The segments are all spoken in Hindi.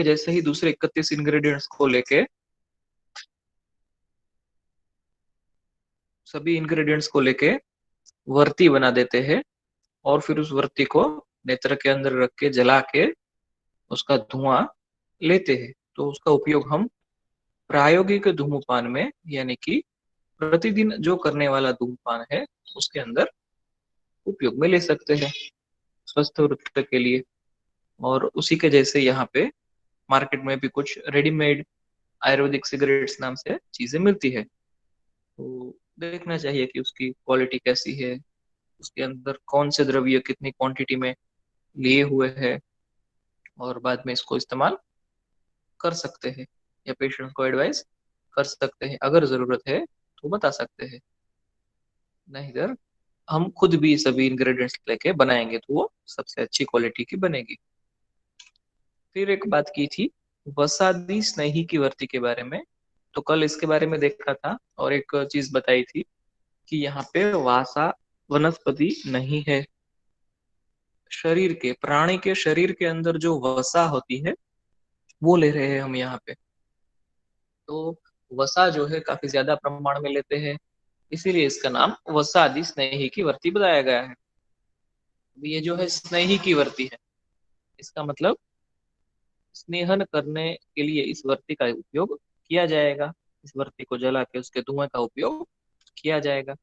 जैसे ही दूसरे 31 इंग्रेडिएंट्स को लेके सभी इंग्रेडिएंट्स को लेके वर्ती बना देते हैं और फिर उस वर्ती को नेत्र के अंदर रख के जला के उसका धुआं लेते हैं। तो उसका उपयोग हम प्रायोगिक धूम्रपान में, यानी कि प्रतिदिन जो करने वाला धूम्रपान है उसके अंदर उपयोग में ले सकते हैं स्वस्थ वृत्ति के लिए। और उसी के जैसे यहाँ पे मार्केट में भी कुछ रेडीमेड आयुर्वेदिक सिगरेट्स नाम से चीजें मिलती है। तो देखना चाहिए कि उसकी क्वालिटी कैसी है, उसके अंदर कौन से द्रव्य कितनी क्वांटिटी में लिए हुए हैं, और बाद में इसको इस्तेमाल कर सकते हैं या पेशेंट को एडवाइस कर सकते हैं। अगर जरूरत है तो बता सकते हैं, नहीं सर हम खुद भी सभी इंग्रेडिएंट्स लेके बनाएंगे तो वो सबसे अच्छी क्वालिटी की बनेगी। फिर एक बात की थी वसादी स्नेही की वर्ती के बारे में। तो कल इसके बारे में देखा था और एक चीज बताई थी कि यहाँ पे वासा वनस्पति नहीं है। शरीर के, प्राणी के शरीर के अंदर जो वसा होती है वो ले रहे हैं हम यहाँ पे। तो वसा जो है काफी ज्यादा प्रमाण में लेते हैं, इसीलिए इसका नाम वसादि स्नेही की वर्ती बताया गया है। ये जो है स्नेही की वर्ती है, इसका मतलब स्नेहन करने के लिए इस वर्ती का उपयोग किया जाएगा। इस वर्ती को जला के उसके धुएं का उपयोग किया जाएगा।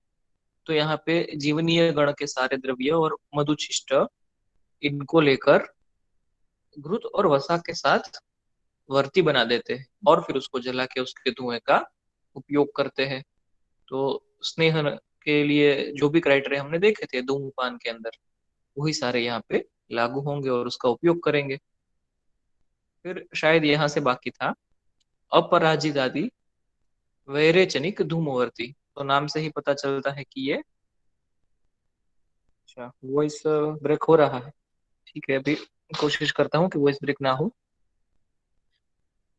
तो यहाँ पे जीवनीय गण के सारे द्रव्य और मधुशिष्ट इनको लेकर घृत और वसा के साथ वर्ती बना देते हैं और फिर उसको जला के उसके धुएं का उपयोग करते हैं। तो स्नेहन के लिए जो भी क्राइटेरिया हमने देखे थे धूम्रपान के अंदर, वही सारे यहाँ पे लागू होंगे और उसका उपयोग करेंगे। फिर शायद यहाँ से बाकी था अपराजित आदि वैरेचनिक धूमवर्ती। तो नाम से ही पता चलता है कि ये, अच्छा वॉइस ब्रेक हो रहा है, ठीक है अभी कोशिश करता हूँ कि वॉइस ब्रेक ना हो।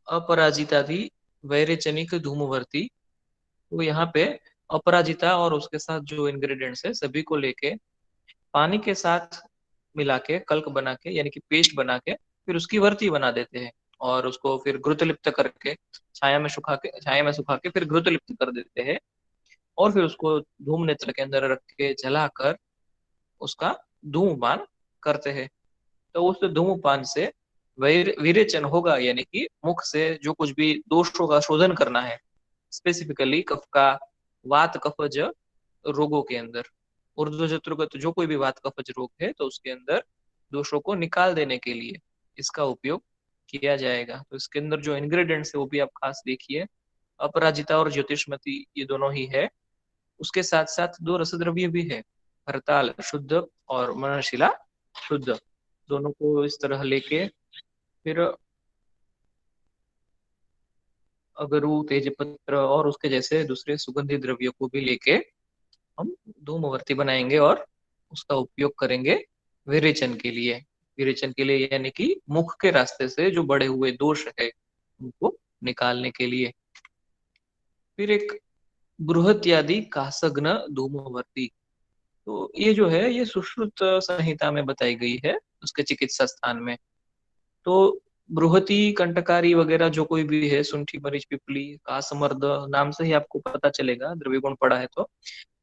अपराजिता थी वैरेचनिक धूमवर्ती। तो यहाँ पे अपराजिता और उसके साथ जो इंग्रेडिएंट्स है सभी को लेके पानी के साथ मिला के कल्क बना के, यानी कि पेस्ट बना के फिर उसकी वर्ती बना देते हैं और उसको फिर घृत लिप्त करके छाया में सुखा के फिर घृत लिप्त कर देते हैं और फिर उसको धूम नेत्र के अंदर रख के जलाकर उसका धूमपान करते हैं। तो उस धूमपान से विरेचन होगा, यानी कि मुख से जो कुछ भी दोषों का शोधन करना है, स्पेसिफिकली कफ का, वात कफज रोगों के अंदर, ऊर्ध्व शत्रुगत जो कोई भी वात कफज रोग है तो उसके अंदर दोषों को निकाल देने के लिए इसका उपयोग किया जाएगा। तो इसके अंदर जो इंग्रेडिएंट्स है वो भी आप खास देखिए, अपराजिता और ज्योतिषमती ये दोनों ही है। उसके साथ साथ दो रसद्रव्य भी है, हरताल शुद्ध और मनशिला शुद्ध। दोनों को इस तरह लेके फिर अगरू, तेजपत्र और उसके जैसे दूसरे सुगंधित द्रव्यों को भी लेके हम धूमवर्ती बनाएंगे और उसका उपयोग करेंगे विरेचन के लिए। विरेचन के लिए यानी कि मुख के रास्ते से जो बड़े हुए दोष है उनको निकालने के लिए। फिर एक बृहत्यादि कासग्न धूमवर्ती। तो ये जो है ये सुश्रुत संहिता में बताई गई है उसके चिकित्सा स्थान में। तो बृहति, कंटकारी वगैरह जो कोई भी है, सुंठी मरीच पिपली कासमर्द, नाम से ही आपको पता चलेगा द्रव्य गुण पढ़ा है तो,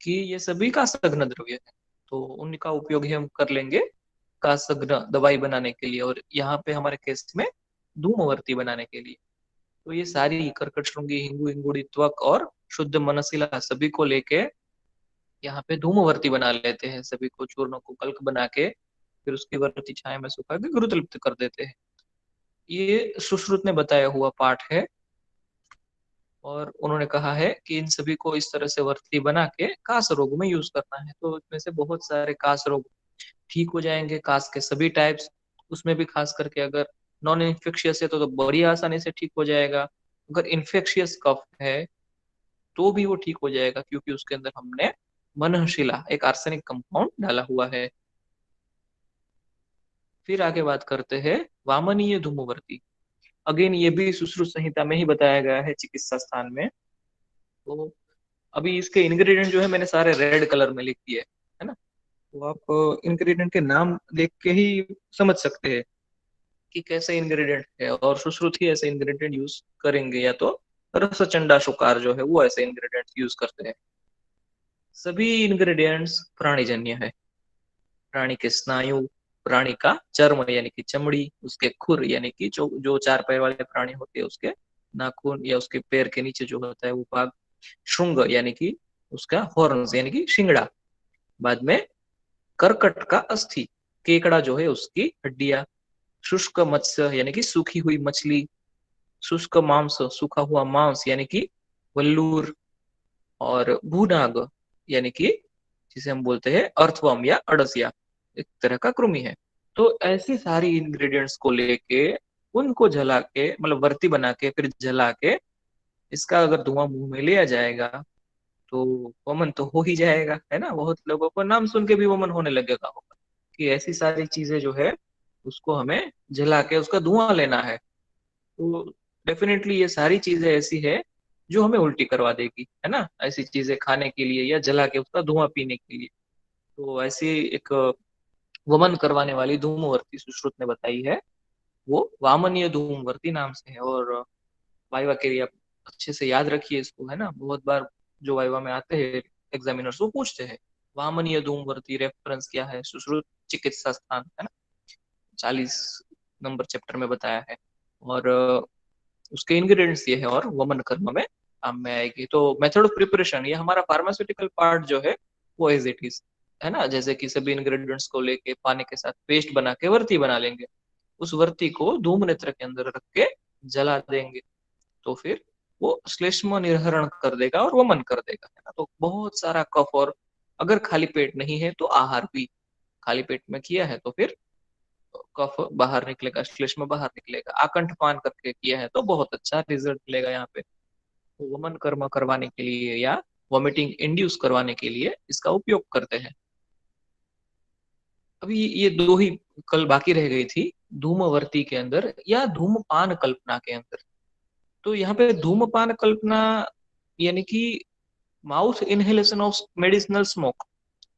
कि ये सभी कासग्न द्रव्य है। तो उनका उपयोग ही हम कर लेंगे कासग्न दवाई बनाने के लिए, और यहाँ पे हमारे केस में धूमवर्ती बनाने के लिए। तो ये सारी कर्कट श्रृंगी, हिंगू हिंगुड़ी त्वक और शुद्ध मनसिला सभी को लेके यहाँ पे धूमवर्ती बना लेते हैं। सभी को चूर्णों को कल्क बना के फिर उसकी वर्ती छाया में सुखा के गुरुत लिप्त कर देते हैं। ये सुश्रुत ने बताया हुआ पाठ है और उन्होंने कहा है कि इन सभी को इस तरह से वर्ती बना के कास रोग में यूज करना है। तो इसमें से बहुत सारे कास रोग ठीक हो जाएंगे, कास के सभी टाइप्स। उसमें भी खास करके अगर नॉन इन्फेक्शियस है तो बड़ी आसानी से ठीक हो जाएगा। अगर इन्फेक्शियस कफ है तो भी वो ठीक हो जाएगा, क्योंकि उसके अंदर हमने मनहशिला एक आर्सेनिक कंपाउंड डाला हुआ है। फिर आगे बात करते हैं वामनीय धूमवर्ती। अगेन ये भी सुश्रुत संहिता में ही बताया गया है चिकित्सा स्थान में। तो अभी इसके इंग्रेडिएंट जो है मैंने सारे रेड कलर में लिख दिए है ना। तो आप इंग्रेडिएंट के नाम देख के ही समझ सकते हैं कि कैसे इंग्रेडिएंट है, और सुश्रुत ही ऐसे इंग्रेडिएंट यूज करेंगे, या तो रसचंडा शुकार जो है वो ऐसे इंग्रेडिएंट्स यूज करते हैं। सभी इंग्रेडिएंट्स प्राणीजन्य है। प्राणी के स्नायु, प्राणी का चर्म यानी कि चमड़ी, उसके खुर यानी कि जो जो चार पैर वाले प्राणी होते हैं उसके नाखून या उसके पैर के नीचे जो होता है वो भाग, श्रृंग यानी कि उसका हॉर्न्स यानी कि शिंगड़ा, बाद में करकट का अस्थि, केकड़ा जो है उसकी हड्डियां, शुष्क मत्स्य यानी कि सूखी हुई मछली, शुष्क मांस सूखा हुआ मांस यानी कि वल्लूर, और भूनाग यानी कि जिसे हम बोलते हैं अर्थवर्म या अड़सिया, एक तरह का कृमि है। तो ऐसी सारी इंग्रेडिएंट्स को लेके उनको जला के, मतलब वर्ती बना के फिर जला के, इसका अगर धुआं मुंह में लिया जाएगा तो वमन तो हो ही जाएगा, है ना। बहुत लोगों को नाम सुन के भी वमन होने लगेगा होगा कि ऐसी सारी चीजें जो है उसको हमें जला के उसका धुआं लेना है। तो डेफिनेटली ये सारी चीजें ऐसी है जो हमें उल्टी करवा देगी, है ना, ऐसी चीजें खाने के लिए या जला के उसका धुआं पीने के लिए। तो ऐसी एक वमन करवाने वाली धूमवर्ती सुश्रुत ने बताई है, वो वामनीय धूमवर्ती नाम से है। और वाइवा के लिए आप अच्छे से याद रखिए इसको, है ना। बहुत बार जो वाइवा में आते हैं एग्जामिनर्स वो पूछते हैं वामनीय धूमवर्ती रेफरेंस क्या है, सुश्रुत चिकित्सा स्थान, है ना, 40 नंबर चैप्टर में बताया है। और उसके इंग्रेडिएंट्स ये है, और वमन कर्म में काम में आएगी। तो मेथड ऑफ प्रिपरेशन, ये हमारा फार्मास्यूटिकल पार्ट जो है वो एज इट इज, है ना। जैसे कि सभी इंग्रेडिएंट्स को लेके पानी के साथ पेस्ट बना के वर्ती बना लेंगे, उस वर्ती को धूम नेत्र के अंदर रख के जला देंगे, तो फिर वो श्लेष्म निर्हरण कर देगा और वमन कर देगा, है ना। तो बहुत सारा कफ, और अगर खाली पेट नहीं है तो आहार भी, खाली पेट में किया है तो फिर कफ बाहर निकलेगा, श्लेष्म बाहर निकलेगा। आकंठ पान करके किया है तो बहुत अच्छा रिजल्ट मिलेगा यहाँ पे। तो वमन कर्म करवाने के लिए या वॉमिटिंग इंड्यूस करवाने के लिए इसका उपयोग करते हैं। अभी ये दो ही कल बाकी रह गई थी, धूमवर्ती के अंदर या धूमपान कल्पना के अंदर। तो यहाँ पे धूमपान कल्पना यानी कि mouth inhalation of medicinal smoke,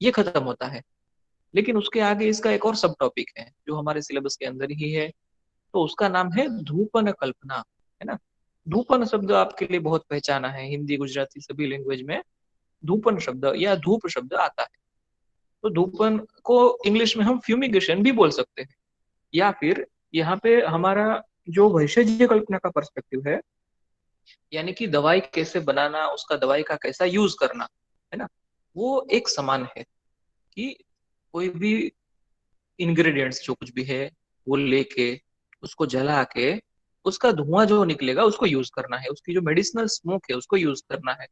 ये खत्म होता है। लेकिन उसके आगे इसका एक और सब टॉपिक है जो हमारे सिलेबस के अंदर ही है, तो उसका नाम है धूपन कल्पना, है ना। धूपन शब्द आपके लिए बहुत पहचाना है, हिंदी गुजराती सभी लैंग्वेज में धूपन शब्द या धूप शब्द आता है। तो धूपन को इंग्लिश में हम फ्यूमिगेशन भी बोल सकते हैं, या फिर यहाँ पे हमारा जो वैषज्य कल्पना का पर्सपेक्टिव है, यानी कि दवाई कैसे बनाना, उसका दवाई का कैसा यूज करना, है ना, वो एक समान है। कि कोई भी इंग्रेडिएंट्स जो कुछ भी है वो लेके उसको जला के उसका धुआं जो निकलेगा उसको यूज करना है, उसकी जो मेडिसिनल स्मोक है उसको यूज करना है।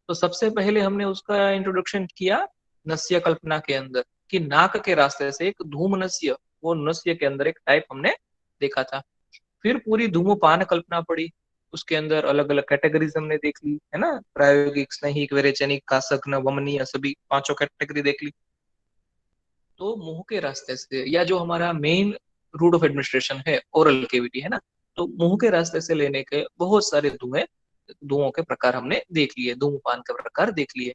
तो सबसे पहले हमने उसका इंट्रोडक्शन किया नस्य कल्पना के अंदर, कि नाक के रास्ते से एक धूम नस्य, वो नस्य के अंदर एक टाइप हमने देखा था। फिर पूरी धूमपान कल्पना पड़ी, उसके अंदर अलग अलग कैटेगरीज हमने देख ली, है ना, प्रायोगिक, स्नेहिक, विरेचनिक, कासक, वमनीय, सभी पांचों कैटेगरी देख ली। तो मुंह के रास्ते से, या जो हमारा मेन रूट ऑफ एडमिनिस्ट्रेशन है ओरल केविटी, है ना, तो मुंह के रास्ते से लेने के बहुत सारे धुओं के प्रकार हमने देख लिए, धूमपान के प्रकार देख लिए।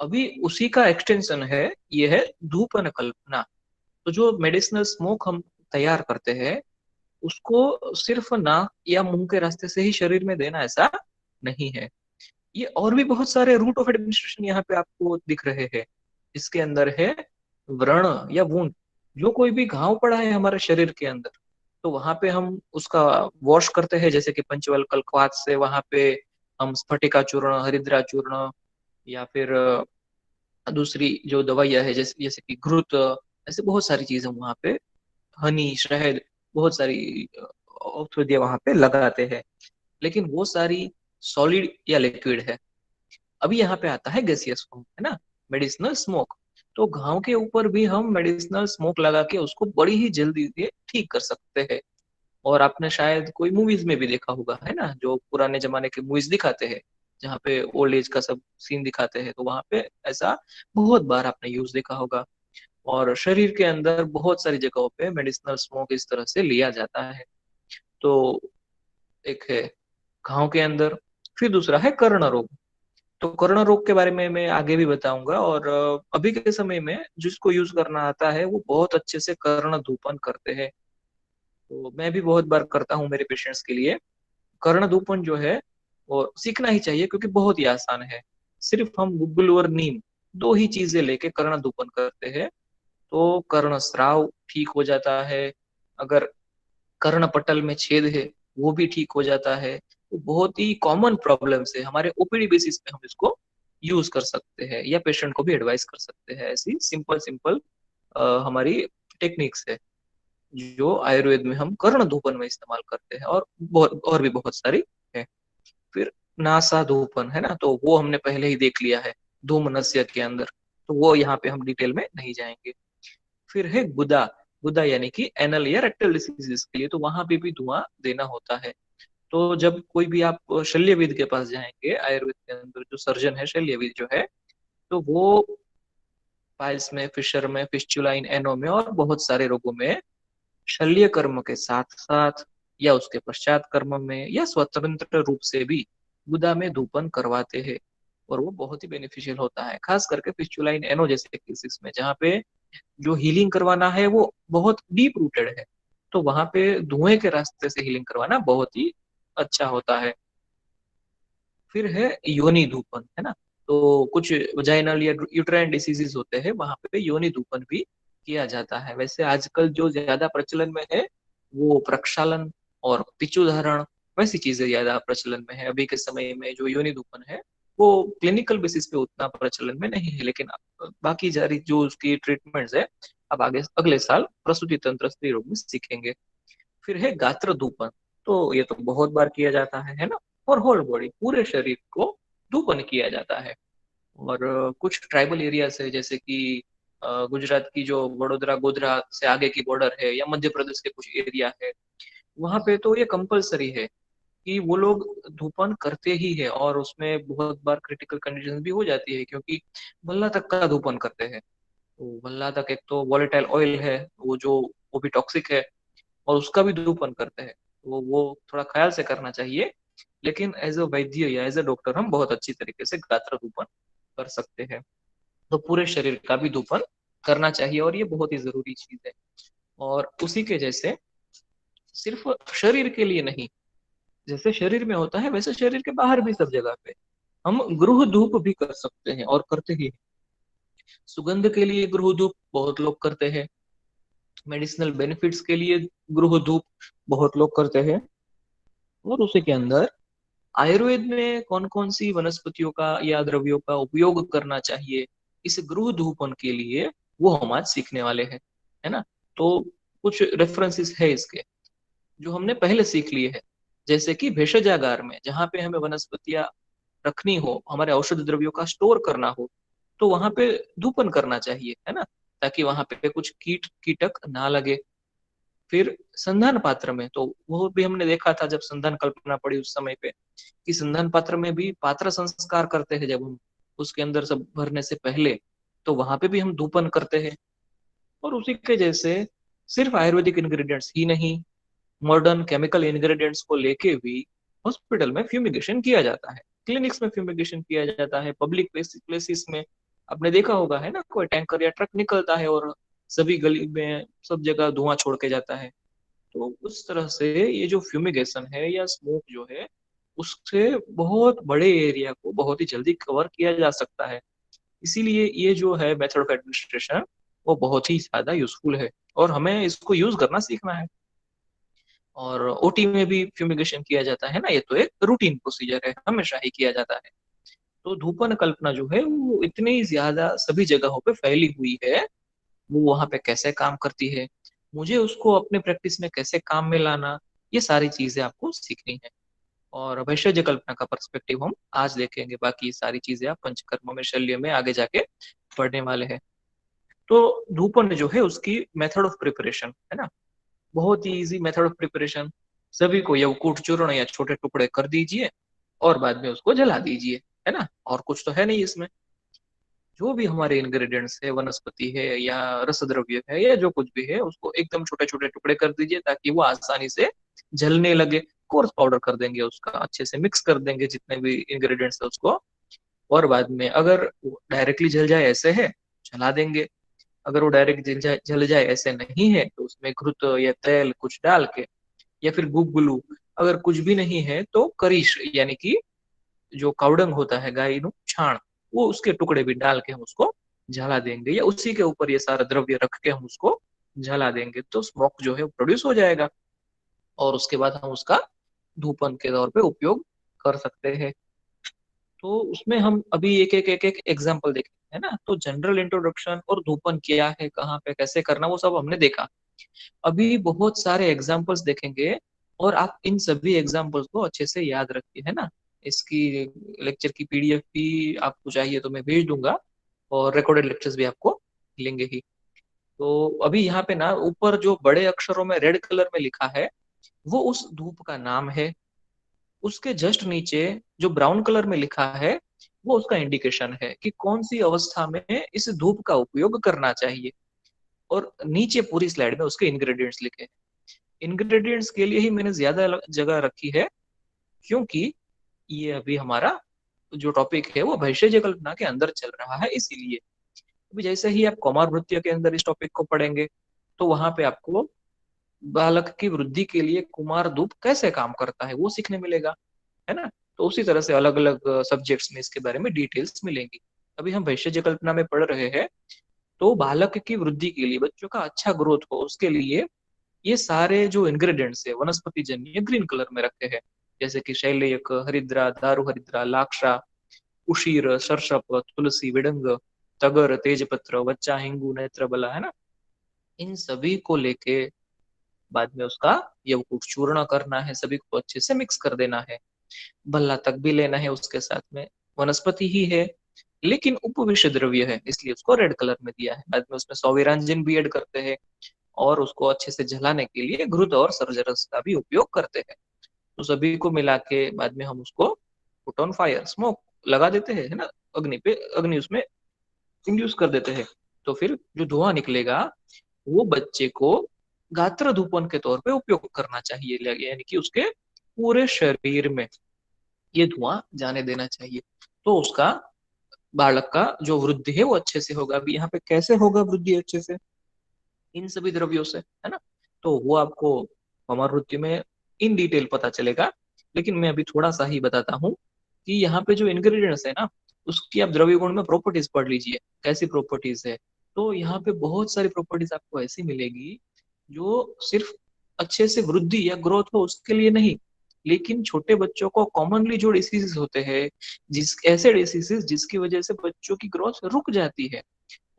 अभी उसी का एक्सटेंशन है, ये है धूपन कल्पना। तो जो मेडिसिनल स्मोक हम तैयार करते हैं उसको सिर्फ नाक या मुंह के रास्ते से ही शरीर में देना, ऐसा नहीं है। ये और भी बहुत सारे रूट ऑफ एडमिनिस्ट्रेशन यहाँ पे आपको दिख रहे हैं। इसके अंदर है व्रण या वुंड, जो कोई भी घाव पड़ा है हमारे शरीर के अंदर, तो वहां पे हम उसका वॉश करते हैं, जैसे कि पंचवल कल्कवात से, वहां पे हम स्फटिका चूर्ण, हरिद्रा चूर्ण, या फिर दूसरी जो दवाइयां है जैसे जैसे कि घृत, ऐसे बहुत सारी चीजें वहां पे, हनी, शहद, बहुत सारी औषधियां वहां पे लगाते हैं। लेकिन वो सारी सॉलिड या लिक्विड है। अभी यहाँ पे आता है गैसियस फॉर्म, है ना, मेडिसिनल स्मोक। तो घाव के ऊपर भी हम मेडिसिनल स्मोक लगा के उसको बड़ी ही जल्दी से ठीक कर सकते हैं। और आपने शायद कोई मूवीज में भी देखा होगा, है ना, जो पुराने जमाने के मूवीज दिखाते हैं जहाँ पे ओल्ड एज का सब सीन दिखाते हैं, तो वहां पे ऐसा बहुत बार आपने यूज देखा होगा। और शरीर के अंदर बहुत सारी जगहों पे मेडिसिनल स्मोक इस तरह से लिया जाता है। तो एक है घाव के अंदर, फिर दूसरा है कर्ण रोग। तो कर्ण रोग के बारे में मैं आगे भी बताऊंगा। और अभी के समय में जिसको यूज करना आता है वो बहुत अच्छे से कर्ण धूपन करते हैं। तो मैं भी बहुत बार करता हूँ मेरे पेशेंट्स के लिए। कर्णधूपन जो है वो सीखना ही चाहिए, क्योंकि बहुत ही आसान है। सिर्फ हम गुग्गुल और नीम, दो ही चीजें लेके कर्णधूपन करते हैं, तो कर्ण स्राव ठीक हो जाता है। अगर कर्ण पटल में छेद है, वो भी ठीक हो जाता है। तो बहुत ही कॉमन प्रॉब्लम्स है, हमारे ओपीडी बेसिस पे हम इसको यूज कर सकते हैं, या पेशेंट को भी एडवाइस कर सकते हैं। ऐसी सिंपल सिंपल हमारी टेक्निक्स है जो आयुर्वेद में हम कर्ण धूपन में इस्तेमाल करते हैं, और और भी बहुत सारी है। फिर नासा धूपन है ना, तो वो हमने पहले ही देख लिया है धूम नस्य के अंदर, तो वो यहाँ पे हम डिटेल में नहीं जाएंगे। फिर है गुदा। गुदा यानी कि एनल या रेक्टल डिसीजेस के लिए, तो वहां पे भी धुआं देना होता है। तो जब कोई भी आप शल्यविद के पास जाएंगे, आयुर्वेद के अंदर जो सर्जन है शल्यविद जो है, तो वो पाइल्स में, फिशर में, फिस्चुला इन एनो में और बहुत सारे रोगों में शल्य कर्म के साथ साथ या उसके पश्चात कर्म में या स्वतंत्र रूप से भी गुदा में धूपन करवाते हैं। और वो बहुत ही बेनिफिशियल होता है, खास करके फिस्चुला इन एनो जैसे केसेस में, जहाँ पे जो हीलिंग करवाना है वो बहुत डीप रूटेड है। तो वहां पे धुएं के रास्ते से हीलिंग करवाना बहुत ही अच्छा होता है। फिर है योनि धूपन, है ना। तो कुछ वजाइनल या यूट्राइन डिसीजेस होते हैं, वहां पे योनि धूपन भी किया जाता है। वैसे आजकल जो ज्यादा प्रचलन में है वो प्रक्षालन और पिचुधारण, वैसी चीजें ज्यादा प्रचलन में है। अभी के समय में जो योनि धूपन है वो क्लिनिकल बेसिस पे उतना प्रचलन में नहीं है, लेकिन बाकी जारी जो उसकी ट्रीटमेंट्स है अब आगे अगले साल प्रसूति तंत्र स्त्री रोग में सीखेंगे। फिर है गात्र धूपन। तो ये तो बहुत बार किया जाता है ना। और होल बॉडी, पूरे शरीर को धूपन किया जाता है। और कुछ ट्राइबल एरियाज है, जैसे कि गुजरात की जो वडोदरा गोधरा से आगे की बॉर्डर है, या मध्य प्रदेश के कुछ एरिया है, वहां पे तो ये कंपलसरी है कि वो लोग धूपन करते ही है। और उसमें बहुत बार क्रिटिकल कंडीशन भी हो जाती है, क्योंकि भल्ला तक का धूपन करते हैं। तो भल्ला तक एक तो वॉलेटाइल ऑयल है, वो भी टॉक्सिक है, और उसका भी धूपन करते हैं। तो वो थोड़ा ख्याल से करना चाहिए। लेकिन एज अ वैद्य या एज अ डॉक्टर हम बहुत अच्छी तरीके से गात्र धूपन कर सकते हैं। तो पूरे शरीर का भी धूपन करना चाहिए, और ये बहुत ही जरूरी चीज है। और उसी के जैसे सिर्फ शरीर के लिए नहीं, जैसे शरीर में होता है वैसे शरीर के बाहर भी सब जगह पे हम गृह धूप भी कर सकते हैं, और करते ही हैं। सुगंध के लिए गृह धूप बहुत लोग करते हैं, मेडिसिनल बेनिफिट्स के लिए गृह धूप बहुत लोग करते हैं। और उसी के अंदर आयुर्वेद में कौन कौन सी वनस्पतियों का या द्रव्यों का उपयोग करना चाहिए इस गृह धूपन के लिए, वो हम आज सीखने वाले हैं, है ना। तो कुछ रेफरेंसेस है इसके जो हमने पहले सीख लिए हैं। जैसे कि भेषजागार में, जहाँ पे हमें वनस्पतियां रखनी हो, हमारे औषध द्रव्यों का स्टोर करना हो, तो वहां पे धूपन करना चाहिए, है ना, ताकि वहां पे कुछ कीट कीटक ना लगे। फिर संधान पात्र में, तो वो भी हमने देखा था जब संधान कल्पना पड़ी उस समय पे, कि संधान पात्र में भी पात्र संस्कार करते हैं जब हम उसके अंदर सब भरने से पहले, तो वहां पे भी हम धूपन करते हैं। और उसी के जैसे सिर्फ आयुर्वेदिक इंग्रेडिएंट्स ही नहीं, मॉडर्न केमिकल इंग्रेडिएंट्स को लेके भी हॉस्पिटल में फ्यूमिगेशन किया जाता है, क्लिनिक्स में फ्यूमिगेशन किया जाता है, पब्लिक प्लेसेस में। आपने देखा होगा, है ना, कोई टैंकर या ट्रक निकलता है और सभी गली में सब जगह धुआं छोड़ के जाता है। तो उस तरह से ये जो फ्यूमिगेशन है या स्मोक जो है, उससे बहुत बड़े एरिया को बहुत ही जल्दी कवर किया जा सकता है। इसीलिए ये जो है मेथड ऑफ एडमिनिस्ट्रेशन, वो बहुत ही ज्यादा यूजफुल है, और हमें इसको यूज करना सीखना है। और ओटी में भी फ्यूमिगेशन किया जाता है ना, ये तो एक रूटीन प्रोसीजर है, हमेशा ही किया जाता है। तो धूपन कल्पना जो है वो इतनी ज्यादा सभी जगहों पे फैली हुई है, वो वहां पे कैसे काम करती है, मुझे उसको अपने प्रैक्टिस में कैसे काम में लाना, ये सारी चीजें आपको सीखनी है। और वैषज्य कल्पना का पर्सपेक्टिव हम आज देखेंगे, बाकी सारी चीजें आप पंचकर्म में, शल्य में आगे जाके पढ़ने वाले हैं। तो धूपन जो है उसकी मेथड ऑफ प्रिपरेशन, है ना, बहुत ही इजी मेथड ऑफ प्रिपरेशन। सभी को यवकूट चूर्ण या छोटे टुकड़े कर दीजिए, और बाद में उसको जला दीजिए, है ना, और कुछ तो है नहीं इसमें। जो भी हमारे इंग्रेडिएंट्स है, वनस्पति है या रस द्रव्य है या जो कुछ भी है, उसको एकदम छोटे छोटे टुकड़े कर दीजिए, ताकि वो आसानी से जलने लगे। कोर्स पाउडर कर देंगे उसका, अच्छे से मिक्स कर देंगे जितने भी इंग्रेडिएंट्स है उसको। और बाद में अगर डायरेक्टली जल जाए ऐसे है, जला देंगे। अगर वो डायरेक्ट जल जाए ऐसे नहीं है तो उसमें घृत या तेल कुछ डाल के, या फिर गुग्गुलू, अगर कुछ भी नहीं है तो करिश यानी कि जो कावडंग होता है गाय नु छाण, वो उसके टुकड़े भी डाल के हम उसको जला देंगे, या उसी के ऊपर ये सारा द्रव्य रख के हम उसको जला देंगे, तो स्मोक जो है प्रोड्यूस हो जाएगा। और उसके बाद हम उसका धूपन के तौर पे उपयोग कर सकते हैं। तो उसमें हम अभी एक एग्जांपल देखेंगे, है ना। तो जनरल इंट्रोडक्शन और धूपन क्या है, कहाँ पे कैसे करना, वो सब हमने देखा। अभी बहुत सारे एग्जांपल्स देखेंगे, और आप इन सभी एग्जांपल्स को अच्छे से याद रखिए, है ना। इसकी लेक्चर की पीडीएफ भी आपको चाहिए तो मैं भेज दूंगा, और रिकॉर्डेड लेक्चर्स भी आपको मिलेंगे ही। तो अभी यहाँ पे ना ऊपर जो बड़े अक्षरों में रेड कलर में लिखा है, वो उस धूप का नाम है। उसके जस्ट नीचे जो ब्राउन कलर में लिखा है, वो उसका इंडिकेशन है कि कौन सी अवस्था में इस धूप का उपयोग करना चाहिए। और नीचे पूरी स्लाइड में उसके इंग्रेडिएंट्स लिखे हैं। इंग्रेडिएंट्स के लिए ही मैंने ज्यादा जगह रखी है, क्योंकि ये अभी हमारा जो टॉपिक है वो भैषज कल्पना के अंदर चल रहा है, इसीलिए। अभी जैसे ही आप कौमार नृत्य के अंदर इस टॉपिक को पढ़ेंगे, तो वहां पे आपको बालक की वृद्धि के लिए कुमार धूप कैसे काम करता है वो सीखने मिलेगा, है ना। तो उसी तरह से अलग अलग सब्जेक्ट्स में इसके बारे में डिटेल्स मिलेंगी। अभी हम भविष्य कल्पना में पढ़ रहे हैं, तो बालक की वृद्धि के लिए, बच्चों का अच्छा ग्रोथ हो उसके लिए, ये सारे जो इंग्रेडिएंट्स है वनस्पति जन्य ग्रीन कलर में रखे हैं। जैसे कि शैल्यक, हरिद्रा, दारू हरिद्रा, लाक्षा, उशीर, सरसप, तुलसी, विडंग, तगर, तेजपत्र, वच्चा, हिंगू, नेत्रबला, है ना। इन सभी को लेके बाद में उसका यवकुट चूर्ण करना है, सभी को अच्छे से मिक्स कर देना है। भल्ला तक भी लेना है उसके साथ में। वनस्पति ही है, लेकिन उपविष्ट द्रव्य है, इसलिए उसको रेड कलर में दिया है। बाद में उसमें सौविरांजन भी ऐड करते हैं, और उसको अच्छे से जलाने के लिए घृत और सरजरस का भी उपयोग करते हैं। तो सभी को मिला के बाद में हम उसको पुट ऑन फायर, स्मोक लगा देते हैं, है ना। अग्नि पे, अग्नि उसमें इंड्यूस कर देते हैं। तो फिर जो धुआं निकलेगा, वो बच्चे को गात्र धूपन के तौर पे उपयोग करना चाहिए, यानी कि उसके पूरे शरीर में ये धुआं जाने देना चाहिए। तो उसका, बालक का जो वृद्धि है वो अच्छे से होगा। अभी यहाँ पे कैसे होगा वृद्धि अच्छे से, इन सभी द्रव्यों से, है ना। तो वो आपको हमारे वृद्धि में इन डिटेल पता चलेगा, लेकिन मैं अभी थोड़ा सा ही बताता हूँ कि यहाँ पे जो इंग्रेडिएंट्स है ना, उसकी आप द्रव्य गुण में प्रॉपर्टीज पढ़ लीजिए, कैसी प्रॉपर्टीज है। तो यहाँ पे बहुत सारी प्रॉपर्टीज आपको ऐसी मिलेगी जो सिर्फ अच्छे से वृद्धि या ग्रोथ हो उसके लिए नहीं, लेकिन छोटे बच्चों को कॉमनली जो डिसीजेस होते हैं, जिस ऐसे डिसीजेस जिसकी वजह से बच्चों की ग्रोथ रुक जाती है,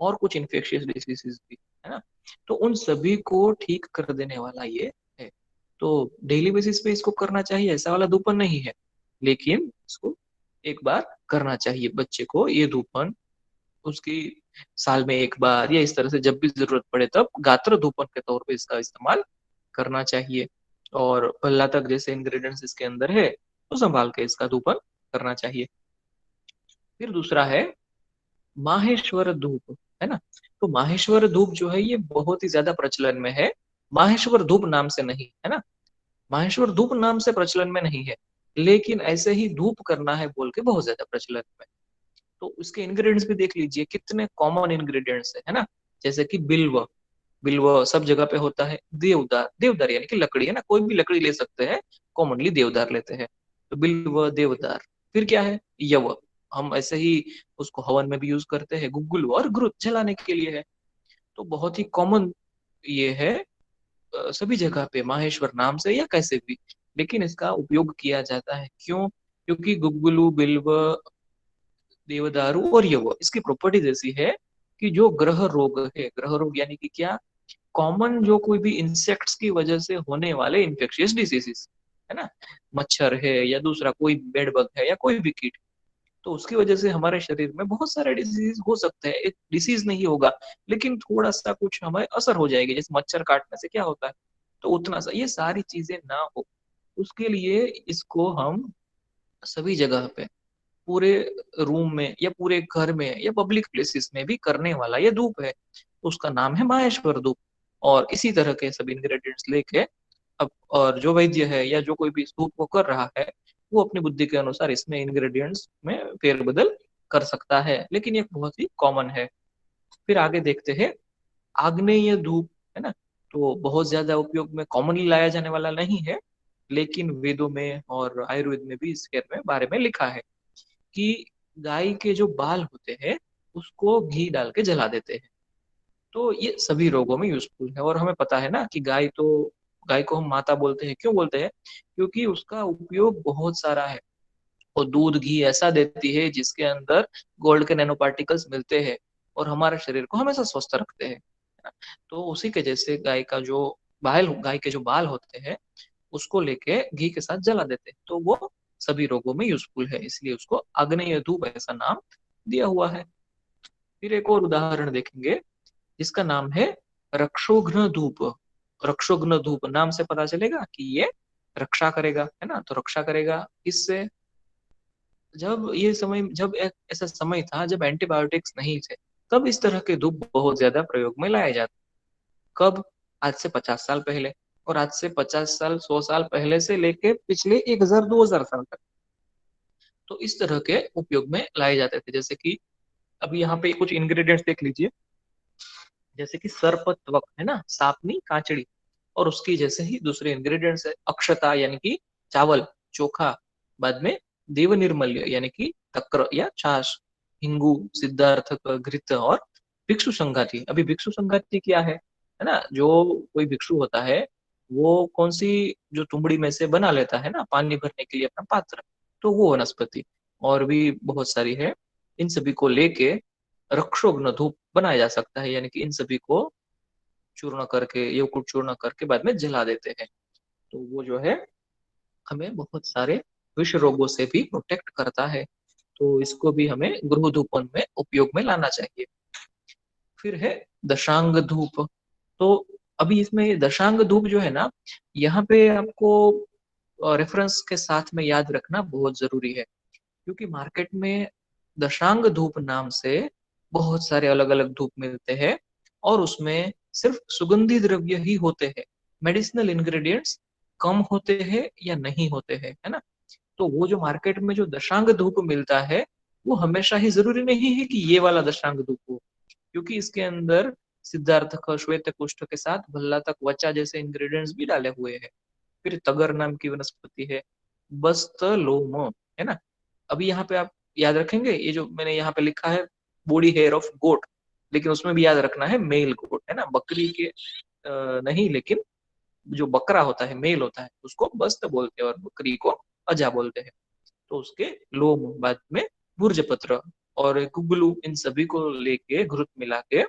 और कुछ इन्फेक्शियस डिसीजेस भी, है ना। तो उन सभी को ठीक कर देने वाला ये है। तो डेली बेसिस पे इसको करना चाहिए ऐसा वाला धूपन नहीं है, लेकिन इसको एक बार करना चाहिए बच्चे को ये धूपन, उसकी साल में एक बार या इस तरह से जब भी जरूरत पड़े तब गात्र धूपन के तौर पे इसका इस्तेमाल करना चाहिए। और भल्ला तक जैसे इंग्रेडिएंट्स इसके अंदर है, तो संभाल के इसका धूपन करना चाहिए। फिर दूसरा है माहेश्वर धूप, है ना। तो माहेश्वर धूप जो है ये बहुत ही ज्यादा प्रचलन में है, माहेश्वर धूप नाम से नहीं, है ना। माहेश्वर धूप नाम से प्रचलन में नहीं है, लेकिन ऐसे ही धूप करना है बोल के बहुत ज्यादा प्रचलन में। तो उसके इंग्रेडिएंट्स भी देख लीजिए, कितने कॉमन इंग्रेडिएंट्स है ना। जैसे कि बिल्व, बिल्व सब जगह पे होता है। देवदार, देवदार यानी कि लकड़ी, है ना, कोई भी लकड़ी ले सकते हैं, कॉमनली देवदार लेते हैं। तो बिल्व, देवदार। फिर क्या है, यव, हम ऐसे ही उसको हवन में भी यूज करते हैं। गुग्गुल और घृत जलाने के लिए है। तो बहुत ही कॉमन ये है, सभी जगह पे माहेश्वर नाम से या कैसे भी, लेकिन इसका उपयोग किया जाता है। क्यों? क्योंकि गुग्गुलू, बिल्व, देवदारू और यव, इसकी प्रॉपर्टीज ऐसी है कि जो ग्रह रोग है, ग्रह रोग यानी कि क्या, कॉमन जो कोई भी इंसेक्ट्स की वजह से होने वाले इन्फेक्शियस डिसीजेस, है ना, मच्छर है या दूसरा कोई बेड बग है या कोई भी कीट, तो उसकी वजह से हमारे शरीर में बहुत सारे डिसीज हो सकते हैं। एक डिसीज नहीं होगा, लेकिन थोड़ा सा कुछ हमें असर हो जाएगी, जैसे मच्छर काटने से क्या होता है, तो उतना सा ये सारी चीजें ना हो, उसके लिए इसको हम सभी जगह पे, पूरे रूम में या पूरे घर में या पब्लिक प्लेसेस में भी करने वाला ये धूप है। तो उसका नाम है माहेश्वर धूप। और इसी तरह के सब इंग्रेडिएंट्स लेके अब, और जो वैद्य है या जो कोई भी इस धूप को कर रहा है, वो अपनी बुद्धि के अनुसार इसमें इंग्रेडिएंट्स में फेरबदल कर सकता है, लेकिन ये बहुत ही कॉमन है। फिर आगे देखते हैं आग्नेय धूप, है ना, तो बहुत ज्यादा उपयोग में कॉमनली लाया जाने वाला नहीं है, लेकिन वेदों में और आयुर्वेद में भी इसके बारे में लिखा है कि गाय के जो बाल होते हैं उसको घी डाल के जला देते हैं। तो ये सभी रोगों में यूजफुल है। और हमें पता है ना कि गाय को हम माता बोलते हैं, क्यों बोलते हैं? क्योंकि उसका उपयोग बहुत सारा है। और दूध घी ऐसा देती है जिसके अंदर गोल्ड के नैनो पार्टिकल्स मिलते हैं और हमारे शरीर को हमेशा स्वस्थ रखते हैं, है ना? तो उसी के जैसे गाय के जो बाल होते हैं उसको लेके घी के साथ जला देते हैं, तो वो सभी रोगों में यूजफुल है, इसलिए उसको आग्नेय धूप ऐसा नाम दिया हुआ है। फिर एक और उदाहरण देखेंगे जिसका नाम है रक्षोघ्न धूप। रक्षोघ्न धूप नाम से पता चलेगा कि ये रक्षा करेगा, है ना? तो रक्षा करेगा इससे। जब एक ऐसा समय था जब एंटीबायोटिक्स नहीं थे, तब इस तरह के धूप बहुत ज्यादा प्रयोग में लाए जाते। कब? आज से 50 साल पहले। और आज से 50 साल 100 साल पहले से लेके पिछले 1000 2000 साल तक तो इस तरह के उपयोग में लाए जाते थे। जैसे कि अभी यहाँ पे कुछ इंग्रेडिएंट्स देख लीजिए। जैसे कि सर्पत्वक, है ना, सांपनी कांचड़ी। और उसकी जैसे ही दूसरे इंग्रेडिएंट्स है अक्षता यानी कि चावल चोखा। बाद में देव निर्मल्य यानी कि तक्र या छाछ। हिंगू, सिद्धार्थक, घृत और भिक्षु संगाति। अभी भिक्षु संगाति क्या है ना? जो कोई भिक्षु होता है वो कौन सी जो तुमड़ी में से बना लेता है ना पानी भरने के लिए अपना पात्र, तो वो वनस्पति। और भी बहुत सारी है। इन सभी को लेके रक्षोघ्न धूप बनाया जा सकता है, यानी कि इन सभी को चूर्ण करके यवकुट चूर्ण करके बाद में जला देते हैं। तो वो जो है हमें बहुत सारे विष रोगों से भी प्रोटेक्ट करता है। तो इसको भी हमें गृह धूपन में उपयोग में लाना चाहिए। फिर है दशांग धूप। तो अभी इसमें ये दशांग धूप जो है ना, यहाँ पे आपको रेफरेंस के साथ में याद रखना बहुत जरूरी है। क्योंकि मार्केट में दशांग धूप नाम से बहुत सारे अलग अलग धूप मिलते हैं और उसमें सिर्फ सुगंधी द्रव्य ही होते हैं। मेडिसिनल इंग्रेडिएंट्स कम होते हैं या नहीं होते हैं, है ना? तो वो जो मार्केट में जो दशांग धूप मिलता है वो हमेशा ही जरूरी नहीं है कि ये वाला दशांग धूप हो, क्योंकि इसके अंदर सिद्धार्थक, श्वेत कुष्ठ के साथ भल्लातक, वचा जैसे इंग्रेडिएंट्स भी डाले हुए हैं। फिर तगर नाम की वनस्पति है, बस्त लोम, है ना? अभी यहाँ पे आप याद रखेंगे ये जो मैंने यहाँ पे लिखा है बॉडी हेयर ऑफ गोट, लेकिन उसमें भी याद रखना है मेल गोट, है ना, बकरी के नहीं, लेकिन जो बकरा होता है मेल होता है उसको बस्त बोलते हैं और बकरी को अजा बोलते हैं। तो उसके लोम, बाद में भुर्ज पत्र और गुगलू, इन सभी को लेके घृत मिला के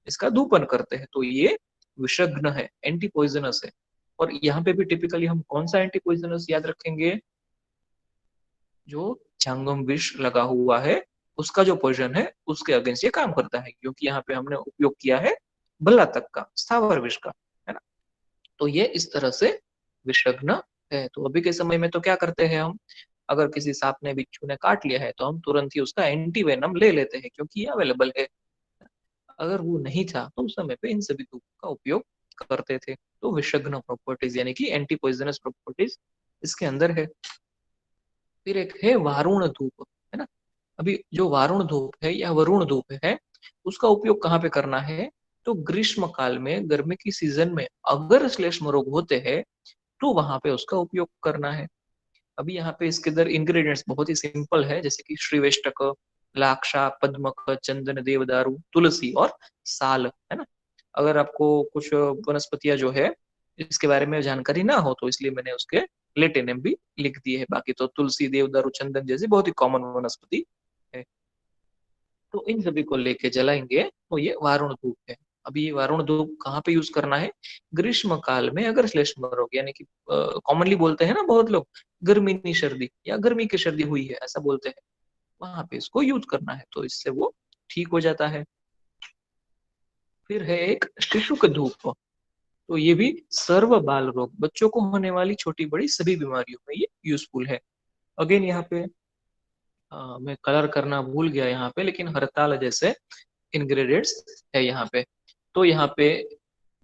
इसका धूपन करते हैं। तो ये विषग्न है, एंटी पॉइजनस है। और यहाँ पे भी टिपिकली हम कौन सा एंटी पॉइजनस याद रखेंगे? जो जंगम विष लगा हुआ है उसका जो पॉइजन है उसके अगेंस्ट ये काम करता है, क्योंकि यहाँ पे हमने उपयोग किया है भल्ला तक का स्थावर विष का, है ना? तो ये इस तरह से विषग्न है। तो अभी के समय में तो क्या करते हैं हम, अगर किसी सांप ने बिच्छू ने काट लिया है तो हम तुरंत ही उसका एंटी वेनम ले लेते हैं क्योंकि ये अवेलेबल है। अगर वो नहीं था तो उस समय पे इन सभी धूप का उपयोग करते थे। तो विषग्न प्रॉपर्टीज यानी कि एंटी पॉइजनस प्रॉपर्टीज इसके अंदर है। फिर एक है वारुण धूप, है ना? अभी जो वारुण धूप है या वरुण धूप है उसका उपयोग कहाँ पे करना है? तो ग्रीष्म काल में, गर्मी की सीजन में अगर श्लेष्म रोग होते हैं तो वहां पे उसका उपयोग करना है। अभी यहाँ पे इसके अंदर इंग्रेडिएंट्स बहुत ही सिंपल है, जैसे कि श्रीवेष्टक, लाक्षा, पद्मक, चंदन, देवदारू, तुलसी और साल, है ना? अगर आपको कुछ वनस्पतियां जो है इसके बारे में जानकारी ना हो तो इसलिए मैंने उसके लेटे नेम भी लिख दिए है। बाकी तो तुलसी, देवदारू, चंदन जैसी बहुत ही कॉमन वनस्पति है। तो इन सभी को लेके जलाएंगे तो ये वारुण धूप है। अभी ये वारुण धूप कहाँ पे यूज करना है? ग्रीष्म काल में अगर श्लेष्म रोग यानी कि कॉमनली बोलते हैं ना बहुत लोग, गर्मी की सर्दी या गर्मी की सर्दी हुई है ऐसा बोलते हैं, वहां पे इसको यूज करना है तो इससे वो ठीक हो जाता है। फिर है एक शिशुक धूप। तो ये भी सर्व बाल रोग, बच्चों को होने वाली छोटी बड़ी सभी बीमारियों में ये यूजफुल है। अगेन यहाँ पे मैं कलर करना भूल गया यहाँ पे, लेकिन हरताल जैसे इंग्रेडिएंट्स है यहाँ पे। तो यहाँ पे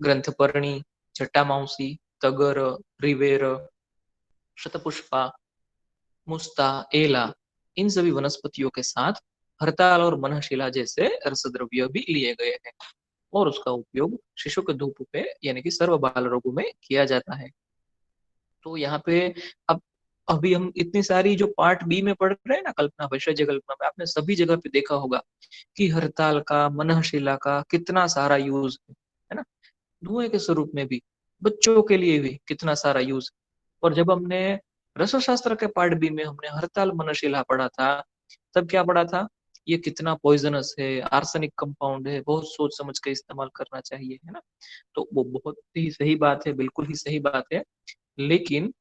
ग्रंथपर्णी, जटामांसी, तगर, रिवेर, शतपुष्पा, मुस्ता, एला, इन सभी वनस्पतियों के साथ हरताल और मनशिला जैसे रसद्रव्य भी लिए गए हैं। और उसका उपयोग शिशु के धूप पे यानी कि सर्व बाल रोगों में किया जाता है। तो यहाँ पे अब अभी हम इतनी सारी जो पार्ट बी में पढ़ रहे हैं ना, कल्पना वैषज्य कल्पना में, आपने सभी जगह पे देखा होगा कि हरताल का, मनःशिला का कितना सारा यूज है ना, धुएं के स्वरूप में भी, बच्चों के लिए भी कितना सारा यूज। और जब हमने रसशास्त्र के पार्ट बी में हमने हरताल मनशिला पढ़ा था, तब क्या पढ़ा था, ये कितना पॉइजनस है, आर्सेनिक कंपाउंड है, बहुत सोच समझ के इस्तेमाल करना चाहिए, है ना। तो वो बहुत ही सही बात है, बिल्कुल ही सही बात है। लेकिन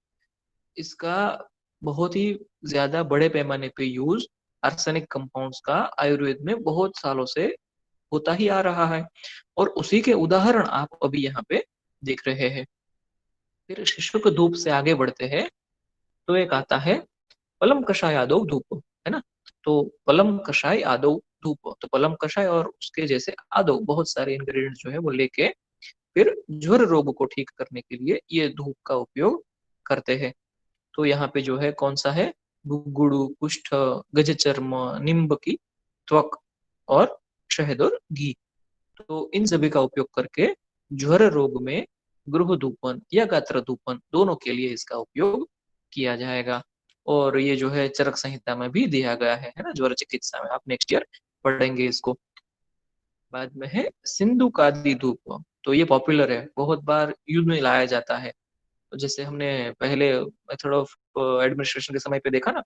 इसका बहुत ही ज्यादा बड़े पैमाने पे यूज आर्सेनिक कंपाउंड्स का आयुर्वेद में बहुत सालों से होता ही आ रहा है, और उसी के उदाहरण आप अभी यहाँ पे देख रहे हैं। फिर शिशु के धूप से आगे बढ़ते हैं तो एक आता है पलम कषाय आदो धूप, है ना। तो पलम कषाय आदो धूप, तो पलम कषाय और उसके जैसे आदो बहुत सारे इंग्रेडिएंट्स जो है वो लेके फिर ज्वर रोग को ठीक करने के लिए ये धूप का उपयोग करते हैं। तो यहाँ पे जो है कौन सा है, गुड़ू, कुष्ठ, गजचर्म, निम्ब की त्वक और शहद और घी। तो इन सभी का उपयोग करके ज्वर रोग में गृह धूपन या गात्र धूपन दोनों के लिए इसका उपयोग किया जाएगा। और ये जो है चरक संहिता में भी दिया गया है ना, ज्वर चिकित्सा में, आप नेक्स्ट ईयर पढ़ेंगे इसको। बाद में है सिंधु कादी धूप, तो ये पॉपुलर है, बहुत बार यूज में लाया जाता है। तो जैसे हमने पहले मेथड ऑफ एडमिनिस्ट्रेशन के समय पे देखा ना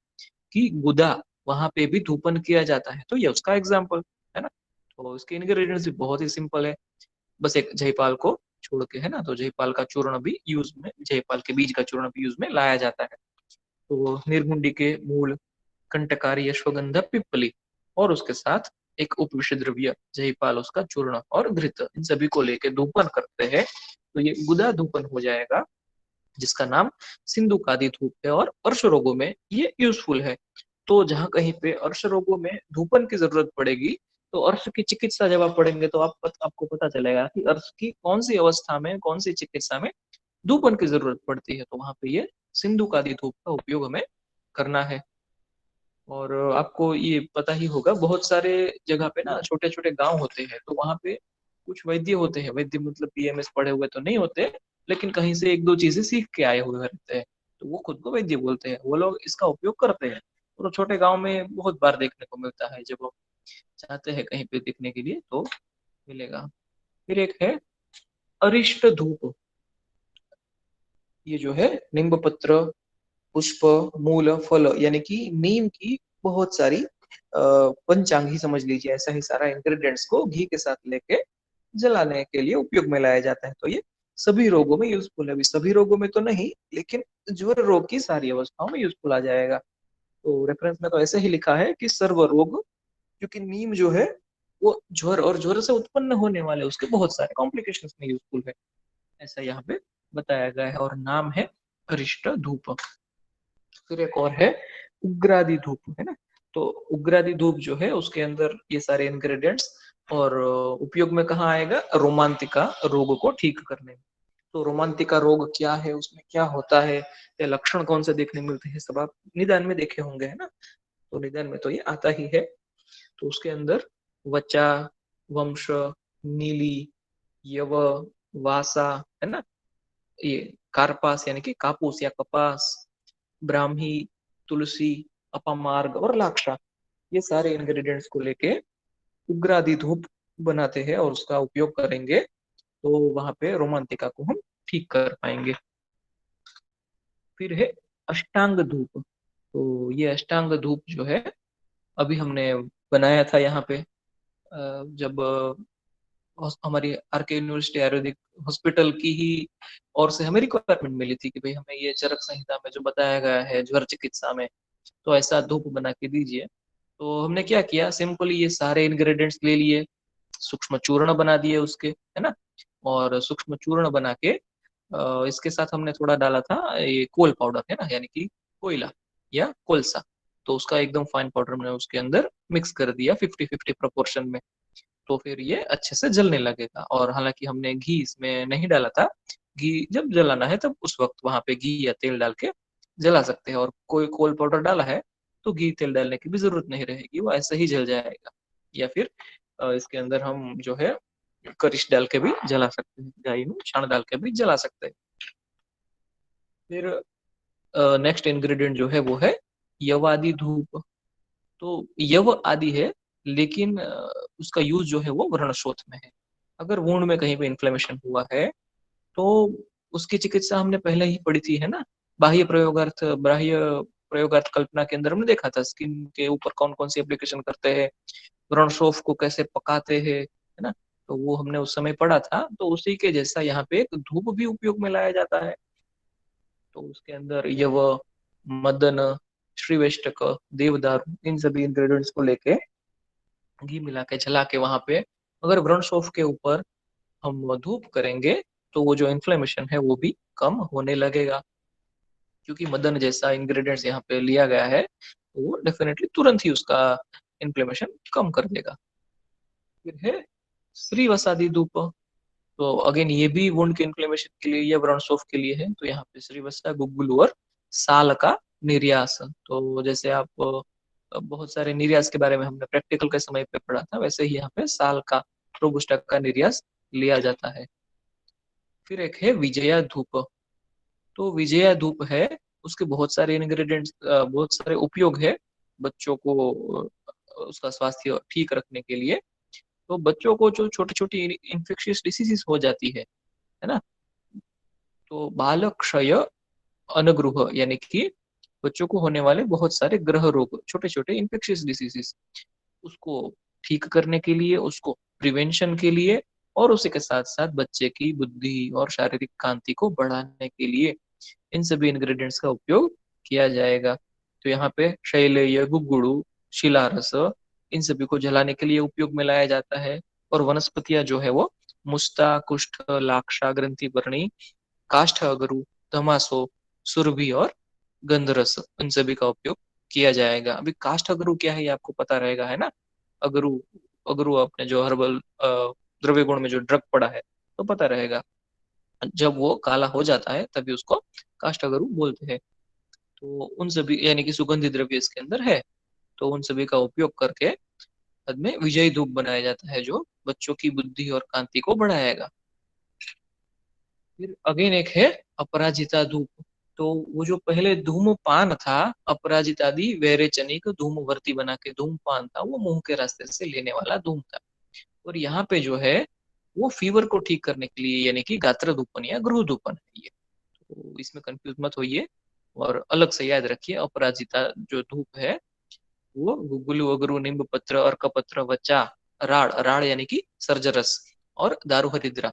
कि गुदा, वहां पे भी धूपन किया जाता है, तो ये उसका एग्जाम्पल है ना। तो इसके इंग्रेडिएंट्स भी बहुत ही सिंपल है, बस एक जयपाल को छोड़ के, है ना। तो जयपाल का चूर्ण भी यूज में, जयपाल के बीज का चूर्ण भी यूज में लाया जाता है। तो निर्गुंडी के मूल, कंटकारी, अश्वगंधा, पिप्पली, और उसके साथ एक उपविष्ट द्रव्य जयपाल, उसका चूर्ण और घृत, इन सभी को लेके धूपन करते हैं। तो ये गुदा धूपन हो जाएगा, जिसका नाम सिंधु कादी धूप है, और अर्श रोगों में ये यूजफुल है। तो जहां कहीं पे अर्श रोगों में धूपन की जरूरत पड़ेगी, तो अर्श की चिकित्सा जब आप पढ़ेंगे तो आपको पता चलेगा कि अर्श की कौन सी अवस्था में, कौन सी चिकित्सा में धूपन की जरूरत पड़ती है, तो वहां पे ये सिंधु कादी धूप का उपयोग हमें करना है। और आपको ये पता ही होगा, बहुत सारे जगह पे ना छोटे छोटे गांव होते हैं, तो वहां पे कुछ वैद्य होते हैं, वैद्य मतलब बीएमएस पढ़े हुए तो नहीं होते, लेकिन कहीं से एक दो चीजें सीख के आए हुए रहते हैं, तो वो खुद को वैद्य बोलते हैं, वो लोग इसका उपयोग करते हैं। तो छोटे गांव में बहुत बार देखने को मिलता है, जब वो चाहते हैं कहीं पे दिखने के लिए तो मिलेगा। फिर एक है अरिष्ट धूप, ये जो है निम्ब पत्र, पुष्प, मूल, फल, यानी कि नीम की बहुत सारी पंचांग ही समझ लीजिए, ऐसा ही सारा इंग्रेडिएंट्स को घी के साथ लेके जलाने के लिए उपयोग में लाया जाता है। तो ये सभी रोगों में यूजफुल है, अभी सभी रोगों में तो नहीं, लेकिन ज्वर रोग की सारी अवस्थाओं में यूजफुल आ जाएगा। तो रेफरेंस में तो ऐसे ही लिखा है कि सर्व रोग, क्योंकि नीम जो है वो ज्वर और ज्वर से उत्पन्न होने वाले उसके बहुत सारे कॉम्प्लिकेशंस में यूजफुल है, ऐसा यहाँ पे बताया गया है, और नाम है अरिष्ट धूप। फिर एक और है उग्रादी धूप, है ना। तो उग्रादी धूप जो है उसके अंदर ये सारे इंग्रेडिएंट्स, और उपयोग में कहाँ आएगा, रोमांतिका रोग को ठीक करने में। तो रोमांतिका रोग क्या है, उसमें क्या होता है, या लक्षण कौन से देखने मिलते हैं, सब आप निदान में देखे होंगे, है ना। तो निदान में तो ये आता ही है। तो उसके अंदर वचा, वंश, नीली, यव, वासा, है ना, ये कार्पास यानी कि कापूस या कपास, ब्राह्मी, तुलसी, अपामार्ग और लाक्षा, ये सारे इंग्रेडिएंट्स को लेके उग्रादी धूप बनाते हैं, और उसका उपयोग करेंगे तो वहां पे रोमांतिका को हम ठीक कर पाएंगे। फिर है अष्टांग धूप, तो ये अष्टांग धूप जो है अभी हमने बनाया था यहाँ पे, जब हमारी आर के यूनिवर्सिटी आयुर्वेदिक हॉस्पिटल की ही और से हमें रिक्वायरमेंट मिली थी कि भाई हमें ये चरक संहिता में जो बताया गया है ज्वर चिकित्सा में, तो ऐसा धूप बना के दीजिए। तो हमने क्या किया, सिंपली ये सारे इंग्रेडिएंट्स ले लिए, सूक्ष्म चूर्ण बना दिए उसके, है ना। और सूक्ष्म चूर्ण बना के इसके साथ हमने थोड़ा डाला था ये कोल पाउडर, है ना, यानी कि कोयला या कोलसा। तो उसका एकदम फाइन पाउडर मैंने उसके अंदर मिक्स कर दिया 50-50 प्रोपोर्शन में। तो फिर ये अच्छे से जलने लगेगा, और हालांकि हमने घी इसमें नहीं डाला था, घी जब जलाना है तब उस वक्त वहां पे घी या तेल डाल के जला सकते हैं, और कोई कोल पाउडर डाला है तो घी तेल डालने की भी जरूरत नहीं रहेगी, वो ऐसे ही जल जाएगा। या फिर इसके अंदर हम जो है करिश डाल के भी जला सकते हैं, गाय में छाण डाल के भी जला सकते हैं। फिर नेक्स्ट इंग्रेडिएंट जो है वो है यवादि धूप। तो यव आदि है, लेकिन उसका यूज जो है वो व्रणशोथ में है। अगर वुंड में कहीं पे इन्फ्लेमेशन हुआ है तो उसकी चिकित्सा हमने पहले ही पढ़ी थी, है ना। बाह्य प्रयोगार्थ कल्पना के अंदर हमने देखा था स्किन के ऊपर कौन कौन सी एप्लीकेशन करते हैं, व्रणशोथ को कैसे पकाते हैं, है ना। तो वो हमने उस समय पढ़ा था, तो उसी के जैसा यहाँ पे एक धूप भी उपयोग में लाया जाता है। तो उसके अंदर यव, मदन, श्रीवेष्टक, देवदारू, इन सभी इंग्रेडिएंट्स को लेके घी मिला के जला के वहां पे अगर व्रणशोथ के ऊपर हम धूप करेंगे तो वो जो इन्फ्लेमेशन है वो भी कम होने लगेगा। क्योंकि मदन जैसा इंग्रेडिएंट्स यहाँ पे लिया गया है तो वो डेफिनेटली तुरंत ही उसका इन्फ्लेमेशन कम कर देगा। फिर है श्रीवसादि धूप। तो अगेन ये भी वुंड के इन्फ्लेमेशन के लिए या व्रणशोथ के लिए है। तो यहाँ पे श्रीवत्सा, गुग्गुल और साल का निर्यास। तो जैसे आप बहुत सारे निर्यास के बारे में हमने प्रैक्टिकल के समय पे पढ़ा था, वैसे ही यहाँ पे साल का, रोबस्टा का निर्यास लिया जाता है। फिर एक है विजया धूप। तो विजया धूप है, उसके बहुत सारे इंग्रेडिएंट्स, बहुत सारे उपयोग है बच्चों को उसका स्वास्थ्य ठीक रखने के लिए। तो बच्चों को जो छोटी छोटी इन्फेक्शियस डिसीजेस हो जाती है ना। तो बाल क्षय, अनग्रह, यानी कि बच्चों को होने वाले बहुत सारे ग्रह रोग, छोटे छोटे इन्फेक्शियस डिसीजेस, उसको ठीक करने के लिए, उसको प्रिवेंशन के लिए, और उसी के साथ साथ बच्चे की बुद्धि और शारीरिक कांति को बढ़ाने के लिए इन सभी इंग्रेडिएंट्स का उपयोग किया जाएगा। तो यहाँ पे शैलेय, गुग्गुड़ू, शिलारस, इन सभी को जलाने के लिए उपयोग में लाया जाता है। और वनस्पतियां जो है वो मुस्ता, कुष्ठ, लाक्षा, ग्रंथि वर्णी, काष्ठ अगरु, धमासो, सुरभि और गंधरस, इन सभी का उपयोग किया जाएगा। अभी काष्ठ अगरु क्या है ये आपको पता रहेगा, है ना। अगरु, अगरु अपने जो हर्बल द्रव्य गुण में जो ड्रग पड़ा है तो पता रहेगा। जब वो काला हो जाता है तभी उसको काष्ठ अगरु बोलते हैं। तो उन सभी यानी कि सुगंधित द्रव्य इसके अंदर है, तो उन सभी का उपयोग करके बाद में विजयी धूप बनाया जाता है जो बच्चों की बुद्धि और कांति को बढ़ाएगा। फिर अगेन एक है अपराजिता धूप। तो वो जो पहले धूमपान था, अपराजितादि वैरेचनिक धूमवर्ती बना के धूमपान था, वो मुंह के रास्ते से लेने वाला धूम था। और यहाँ पे जो है वो फीवर को ठीक करने के लिए, यानी कि गात्र धूपन या गृह धूपन है ये। तो इसमें कंफ्यूज मत होइए और अलग से याद रखिए, अपराजिता जो धूप है वो गुगुलु, अगरु, नींब पत्र, अर्कपत्र, वचा, राड़, राड़ यानी कि सर्जरस, और दारू हरिद्रा,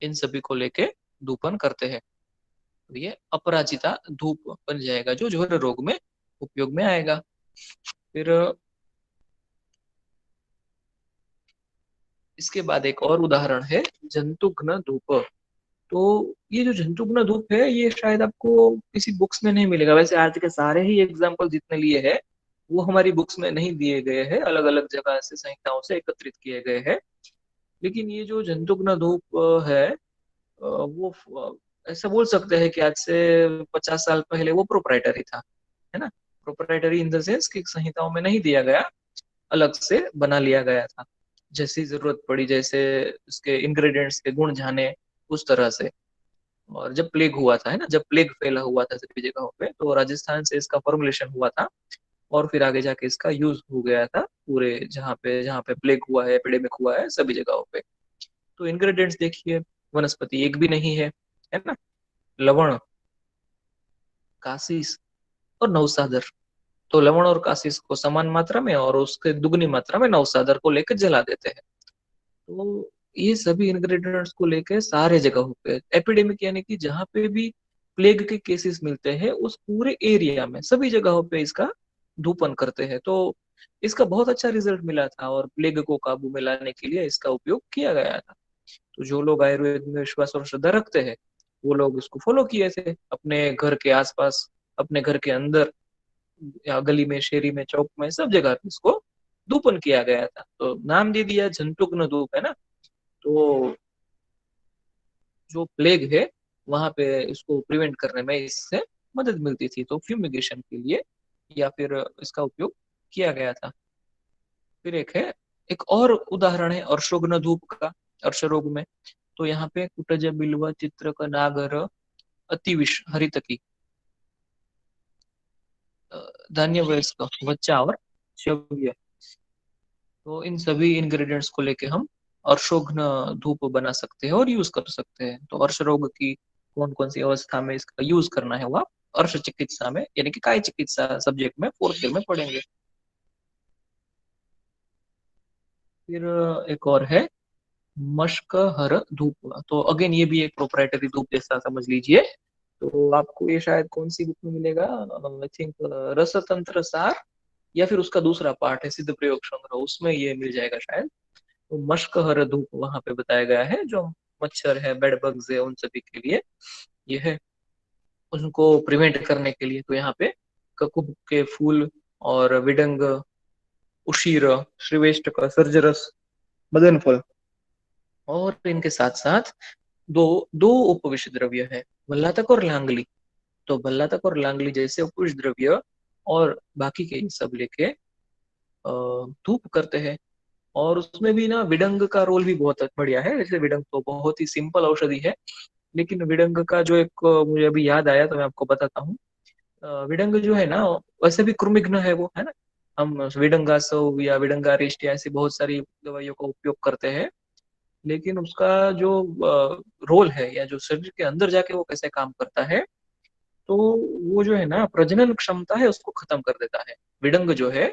इन सभी को लेके धूपन करते हैं। तो ये अपराजिता धूप बन जाएगा जो ज्वर रोग में उपयोग में आएगा। फिर इसके बाद एक और उदाहरण है जंतुघ्न धूप। तो ये जो जंतुघ्न धूप है ये शायद आपको किसी बुक्स में नहीं मिलेगा। वैसे आज के सारे ही एग्जाम्पल जितने लिए हैं वो हमारी बुक्स में नहीं दिए गए हैं, अलग अलग जगह से संहिताओं से एकत्रित किए गए हैं। लेकिन ये जो जंतुघ्न धूप है वो ऐसा बोल सकते हैं कि आज से 50 साल पहले वो प्रोप्राइटरी था, है ना। प्रोप्राइटरी इन द सेंस कि संहिताओं में नहीं दिया गया, अलग से बना लिया गया था। जैसी जरूरत पड़ी, जैसे इसके इंग्रेडिएंट्स के गुण जाने, उस तरह से। और जब प्लेग हुआ था, है ना, जब प्लेग फैला हुआ था सभी जगहों पे, तो राजस्थान से इसका फॉर्मुलेशन हुआ था और फिर आगे जाके इसका यूज हो गया था पूरे जहाँ पे प्लेग हुआ है, एपिडेमिक हुआ है, सभी जगहों पे। तो इंग्रेडिएंट्स देखिए, वनस्पति एक भी नहीं है ना। लवण, कासिस और नवसादर। तो लवण और कासिस को समान मात्रा में और उसके दुगनी मात्रा में नवसादर को लेकर जला देते हैं। तो ये सभी इंग्रेडिएंट्स को लेकर सारे जगहों पे एपिडेमिक, यानी कि जहाँ पे भी प्लेग के केसेस मिलते हैं उस पूरे एरिया में सभी जगहों पे इसका धूपन करते हैं। तो इसका बहुत अच्छा रिजल्ट मिला था और प्लेग को काबू में लाने के लिए इसका उपयोग किया गया था। तो जो लोग आयुर्वेद में विश्वास और श्रद्धा रखते हैं वो लोग इसको फॉलो किए थे अपने घर के आसपास, अपने घर के अंदर, या गली में, शेरी में, चौक में, सब जगह पे इसको धूपन किया गया था। तो नाम दे दिया जंतुघ्न धूप, है ना। तो जो प्लेग है वहां पे इसको प्रिवेंट करने में इससे मदद मिलती थी, तो फ्यूमिगेशन के लिए या फिर इसका उपयोग किया गया था। फिर एक है, एक और उदाहरण है अश्वघ्न धूप का। अर्श रोग में। तो यहाँ पे कुटज बिल्व चित्रक नागर अतिविष हरितकी, धान्य वयस्क बच्चा और श्रव्य, तो इन सभी इंग्रेडिएंट्स को लेके हम अर्शोघ्न धूप बना सकते हैं और यूज कर सकते हैं। तो अर्श रोग की कौन कौन सी अवस्था में इसका यूज करना है वो आप अर्श चिकित्सा में यानी कि काय चिकित्सा सब्जेक्ट में फोर्थ ईयर में पढ़ेंगे। फिर एक और है मशक हर धूप। तो अगेन ये भी एक प्रोप्राइटरी धूप जैसा समझ लीजिए। तो आपको ये शायद कौन सी बुक में मिलेगा, आई थिंक रसतंत्र सार, या फिर उसका दूसरा पार्ट है सिद्ध प्रयोग संग्रह, उसमें ये मिल जाएगा शायद। तो मशक हर धूप वहां पे बताया गया है, जो मच्छर है बेड बग्स है उन सभी के लिए ये है, उनको प्रिवेंट करने के लिए। तो यहाँ पे ककुब के फूल और विडंग, उशीर, श्रीवेष्टक, सर्जरस, मदन फल, और इनके साथ साथ दो दो उपविष्ट द्रव्य है, भल्लातक और लांगली। तो भल्लातक और लांगली जैसे उपविष्ट द्रव्य और बाकी के ये सब लेके धूप करते हैं। और उसमें भी ना विडंग का रोल भी बहुत बढ़िया है। जैसे विडंग तो बहुत ही सिंपल औषधि है, लेकिन विडंग का जो एक मुझे अभी याद आया तो मैं आपको बताता हूँ। विडंग जो है ना वैसे भी कृमिघ्न है वो, है ना। हम विडंगासव या विडंगारिष्ट या ऐसी बहुत सारी दवाइयों का उपयोग करते हैं, लेकिन उसका जो रोल है या जो शरीर के अंदर जाके वो कैसे काम करता है, तो वो जो है ना प्रजनन क्षमता है उसको खत्म कर देता है। विडंग जो है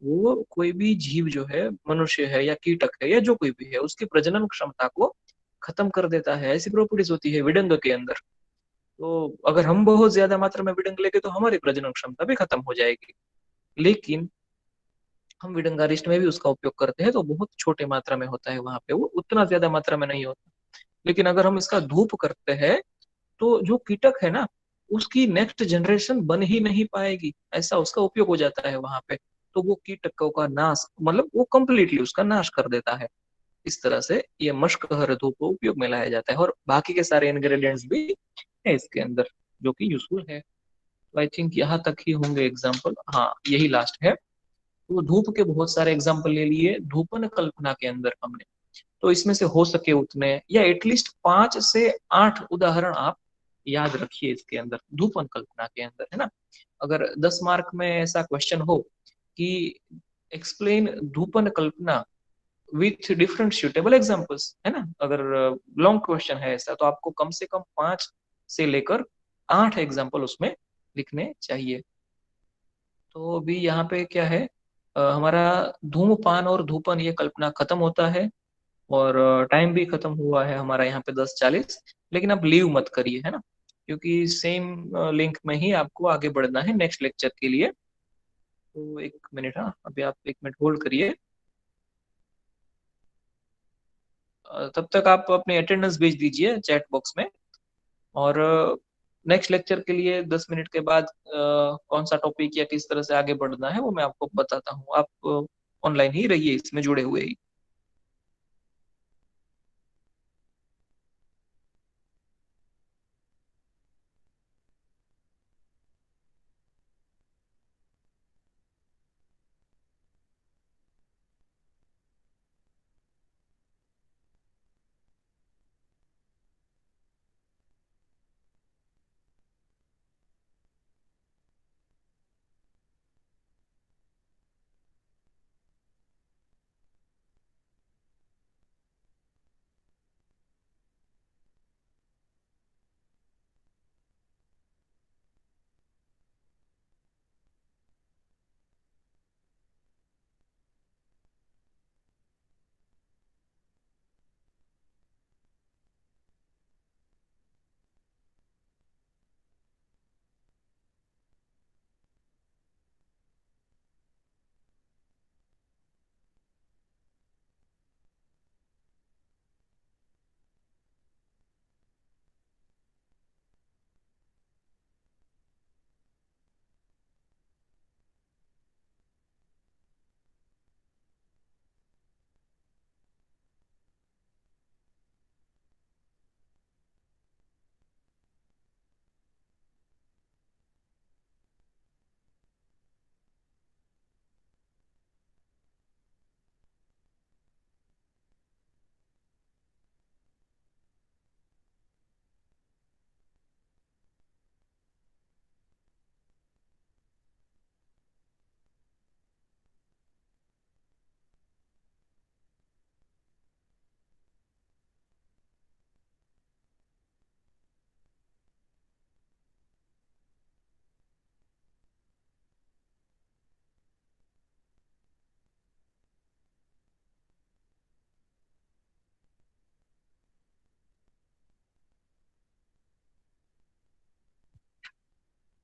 वो कोई भी जीव जो है, मनुष्य है या कीटक है या जो कोई भी है, उसकी प्रजनन क्षमता को खत्म कर देता है। ऐसी प्रॉपर्टीज होती है विडंग के अंदर। तो अगर हम बहुत ज्यादा मात्रा में विडंग लेंगे तो हमारी प्रजनन क्षमता भी खत्म हो जाएगी। लेकिन हम विडंगारिष्ट में भी उसका उपयोग करते हैं तो बहुत छोटे मात्रा में होता है, वहां पे वो उतना ज्यादा मात्रा में नहीं होता। लेकिन अगर हम इसका धूप करते हैं तो जो कीटक है ना उसकी नेक्स्ट जनरेशन बन ही नहीं पाएगी, ऐसा उसका उपयोग हो जाता है वहां पे। तो वो कीटकों का नाश, मतलब वो कंप्लीटली उसका नाश कर देता है। इस तरह से ये मशकहर धूप को उपयोग में लाया जाता है, और बाकी के सारे इंग्रेडिएंट्स भी है इसके अंदर जो कि यूजफुल है। तो आई थिंक यहाँ तक ही होंगे एग्जाम्पल, हाँ यही लास्ट है। तो धूप के बहुत सारे एग्जाम्पल ले लिए धूपन कल्पना के अंदर हमने। तो इसमें से हो सके उतने या एटलीस्ट 5 से 8 उदाहरण आप याद रखिए इसके अंदर, धूपन कल्पना के अंदर, है ना। अगर 10 मार्क में ऐसा क्वेश्चन हो कि एक्सप्लेन धूपन कल्पना विथ डिफरेंट सुटेबल एग्जाम्पल्स, है ना, अगर लॉन्ग क्वेश्चन है ऐसा, तो आपको कम से कम 5 से लेकर 8 एग्जाम्पल उसमें लिखने चाहिए। तो अभी यहाँ पे क्या है, हमारा धूमपान और धूपन ये कल्पना खत्म होता है, और टाइम भी खत्म हुआ है हमारा यहाँ पे 10:40। लेकिन आप लीव मत करिए, है ना, क्योंकि सेम लिंक में ही आपको आगे बढ़ना है नेक्स्ट लेक्चर के लिए। तो 1 मिनट, हाँ अभी आप 1 मिनट होल्ड करिए। तब तक आप अपनी अटेंडेंस भेज दीजिए चैट बॉक्स में। और नेक्स्ट लेक्चर के लिए 10 मिनट के बाद कौन सा टॉपिक या किस तरह से आगे बढ़ना है वो मैं आपको बताता हूँ। आप ऑनलाइन ही रहिए, इसमें जुड़े हुए ही।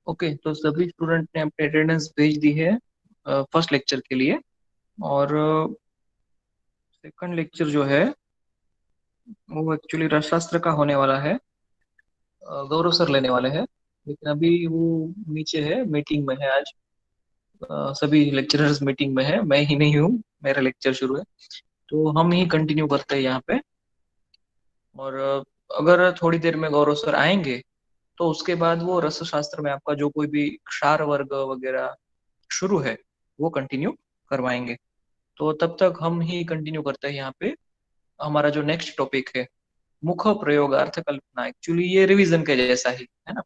ओके, तो सभी स्टूडेंट ने अपनी अटेंडेंस भेज दी है फर्स्ट लेक्चर के लिए। और सेकंड लेक्चर जो है वो एक्चुअली रसशास्त्र का होने वाला है। गौरव सर लेने वाले हैं, लेकिन अभी वो नीचे है, मीटिंग में है आज। सभी लेक्चरर्स मीटिंग में है, मैं ही नहीं हूँ, मेरा लेक्चर शुरू है। तो हम ही कंटिन्यू करते हैं यहाँ पे। और अगर थोड़ी देर में गौरव सर आएंगे तो उसके बाद वो रस शास्त्र में आपका जो कोई भी क्षार वर्ग वगैरह शुरू है वो कंटिन्यू करवाएंगे। तो तब तक हम ही कंटिन्यू करते हैं यहाँ पे। हमारा जो नेक्स्ट टॉपिक है, मुख प्रयोगार्थ कल्पना, एक्चुअली ये रिवीजन के जैसा ही है ना,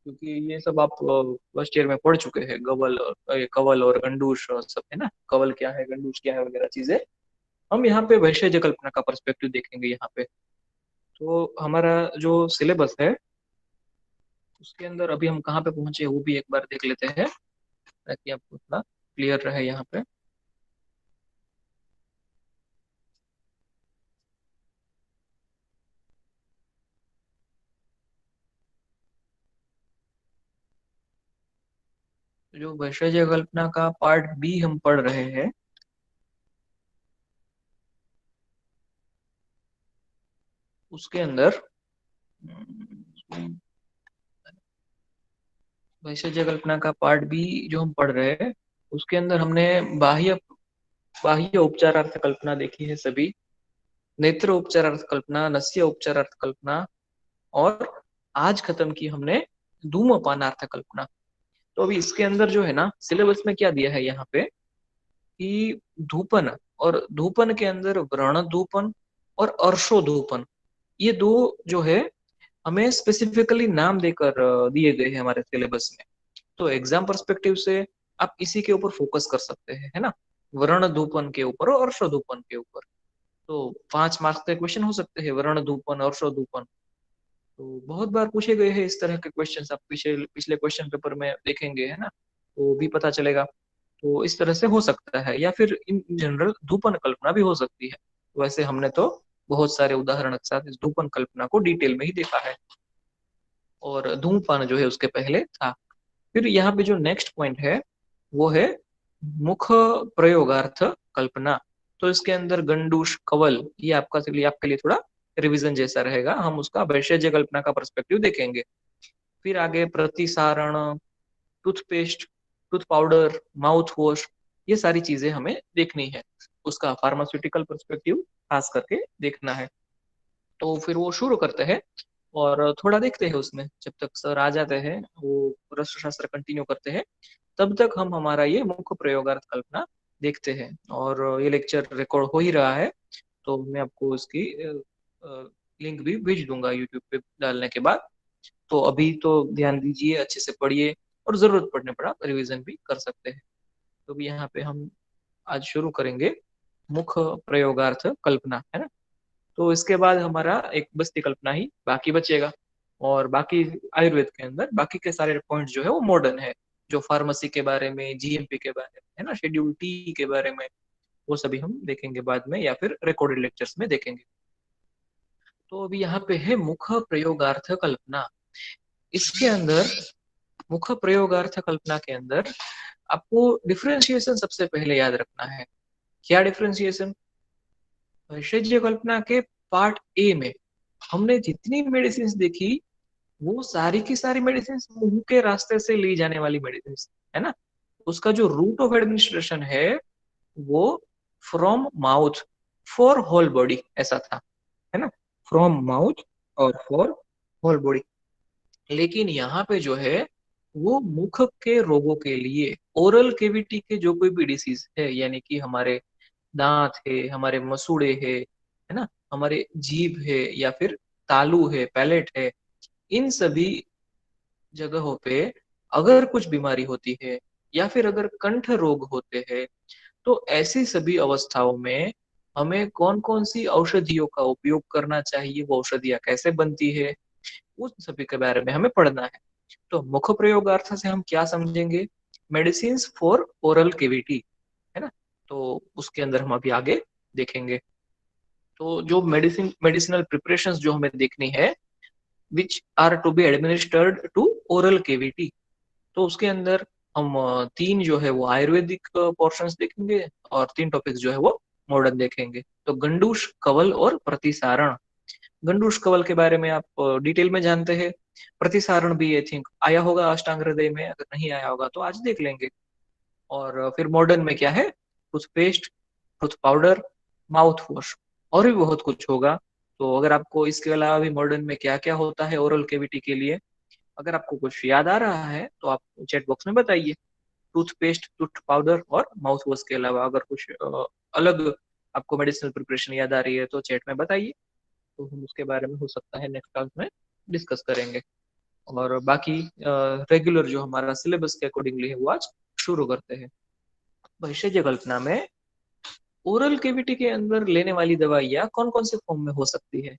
क्योंकि ये सब आप फर्स्ट ईयर में पढ़ चुके हैं। कवल और गंडूश और सब है ना, कवल क्या है, गंडूश क्या है वगैरह चीजें। हम यहाँ पे वैशेज कल्पना का पर्सपेक्टिव देखेंगे यहाँ पे। तो हमारा जो सिलेबस है उसके अंदर अभी हम कहाँ पे पहुंचे वो भी एक बार देख लेते हैं, ताकि आपको थोड़ा क्लियर रहे यहाँ पे। जो वैशेज कल्पना का पार्ट बी हम पढ़ रहे हैं, उसके अंदर वैशेज कल्पना का पार्ट बी जो हम पढ़ रहे हैं उसके अंदर हमने बाह्य बाह्य उपचारार्थ कल्पना देखी है सभी। नेत्र उपचारार्थ कल्पना, नस्य उपचारार्थ कल्पना, और आज खत्म की हमने धूमपानार्थ कल्पना। तो अभी इसके अंदर जो है ना, सिलेबस में क्या दिया है यहाँ पे कि धूपन, और धूपन के अंदर व्रण धूपन और अर्शो धूपन, ये दो जो है हमें स्पेसिफिकली नाम देकर दिए गए हैं हमारे सिलेबस में। तो एग्जाम पर्सपेक्टिव से आप इसी के ऊपर फोकस कर सकते हैं, है ना, वर्ण धूपन के ऊपर और अर्शो धूपन के ऊपर। तो 5 मार्क्स के क्वेश्चन हो सकते हैं वर्ण धूपन अर्शो धूपन। तो बहुत बार पूछे गए हैं इस तरह के क्वेश्चंस, आप पिछले पिछले क्वेश्चन पेपर में देखेंगे, है ना, तो भी पता चलेगा। तो इस तरह से हो सकता है, या फिर इन जनरल धूपन कल्पना भी हो सकती है। वैसे हमने तो बहुत सारे उदाहरण के साथ इस धूपन कल्पना को डिटेल में ही देखा है, और धूमपान जो है उसके पहले था। फिर यहाँ पे जो नेक्स्ट पॉइंट है वो है मुख प्रयोगार्थ कल्पना। तो इसके अंदर गंडूश कवल, ये आपके लिए थोड़ा रिवीजन जैसा रहेगा, हम उसका वैशेज्य कल्पना का पर्सपेक्टिव देखेंगे। फिर आगे प्रतिसारण, toothpaste, tooth powder, mouth wash, ये सारी चीजें हमें देखनी है, उसका फार्मास्यूटिकल पर्सपेक्टिव खास करके देखना है। तो फिर वो शुरू करते हैं और थोड़ा देखते हैं उसमें, जब तक सर आ जाते हैं वो रसशास्त्र शास्त्र कंटिन्यू करते हैं, तब तक हम हमारा ये मुख्य प्रयोगार्थ कल्पना देखते हैं। और ये लेक्चर रिकॉर्ड हो ही रहा है, तो मैं आपको इसकी लिंक भी भेज दूंगा यूट्यूब पे डालने के बाद। तो अभी तो ध्यान दीजिए, अच्छे से पढ़िए, और जरूरत पड़ने पर आप रिवीजन भी कर सकते हैं। तो भी यहाँ पे हम आज शुरू करेंगे मुख प्रयोगार्थ कल्पना, है ना। तो इसके बाद हमारा एक बस्ती कल्पना ही बाकी बचेगा। और बाकी आयुर्वेद के अंदर बाकी के सारे पॉइंट जो है वो मॉडर्न है, जो फार्मेसी के बारे में, जीएमपी के बारे में, है ना, शेड्यूल टी के बारे में, वो सभी हम देखेंगे बाद में, या फिर रिकॉर्डेड लेक्चर्स में देखेंगे। तो अभी यहाँ पे है मुख प्रयोगार्थ कल्पना। इसके अंदर मुख प्रयोगार्थ कल्पना के अंदर आपको डिफरेंशिएशन सबसे पहले याद रखना है। क्या डिफरेंशिएशन? वैशेज्य कल्पना के पार्ट ए में हमने जितनी मेडिसिन देखी वो सारी की सारी मेडिसिन मुंह के रास्ते से ली जाने वाली मेडिसिन, है ना। उसका जो रूट ऑफ एडमिनिस्ट्रेशन है वो from mouth for whole body ऐसा था, है ना, फ्रॉम माउथ और फॉर होल बॉडी। लेकिन यहाँ पे जो है वो मुख के रोगों के लिए, ओरल केविटी के जो कोई भी डिसीज है, यानी कि हमारे दांत है, हमारे मसूड़े है ना, हमारे जीभ है, या फिर तालू है, पैलेट है, इन सभी जगहों पे अगर कुछ बीमारी होती है, या फिर अगर कंठ रोग होते हैं, तो ऐसी सभी अवस्थाओं में हमें कौन कौन सी औषधियों का उपयोग करना चाहिए, वो औषधियाँ कैसे बनती है, उस सभी के बारे में हमें पढ़ना है। तो मुख प्रयोगार्थ से हम क्या समझेंगे? मेडिसिन फॉर ओरल केविटी, है ना। तो उसके अंदर हम अभी आगे देखेंगे। तो जो मेडिसिनल प्रिपरेशंस जो हमें देखनी है, which are to be administered to oral cavity, तो उसके अंदर हम तीन जो है वो आयुर्वेदिक पोर्शंस देखेंगे और तीन टॉपिक्स जो है वो मॉडर्न देखेंगे। तो गंडूश, कवल और प्रतिसारण। गंडूश कवल के बारे में आप डिटेल में जानते हैं। प्रतिसारण भी आई थिंक आया होगा अष्टांग हृदय में, अगर नहीं आया होगा तो आज देख लेंगे। और फिर मॉडर्न में क्या है, toothpaste, tooth powder, mouth wash, और भी बहुत कुछ होगा। तो अगर आपको इसके अलावा भी मॉडर्न में क्या क्या होता है ओरल केविटी के लिए, अगर आपको कुछ याद आ रहा है तो आप चैट बॉक्स में बताइए। टूथपेस्ट, टूथ पाउडर और माउथ वॉश के अलावा अगर कुछ अलग आपको मेडिसिनल प्रिपरेशन याद आ रही है तो चैट में बताइए। तो हम उसके बारे में हो सकता है नेक्स्ट क्लास में डिस्कस करेंगे। और बाकी रेगुलर जो हमारा सिलेबस के अकॉर्डिंगली है वो आज शुरू करते हैं। भविष्य कल्पना में ओरल केविटी के अंदर लेने वाली दवाइयाँ कौन कौन से फॉर्म में हो सकती है,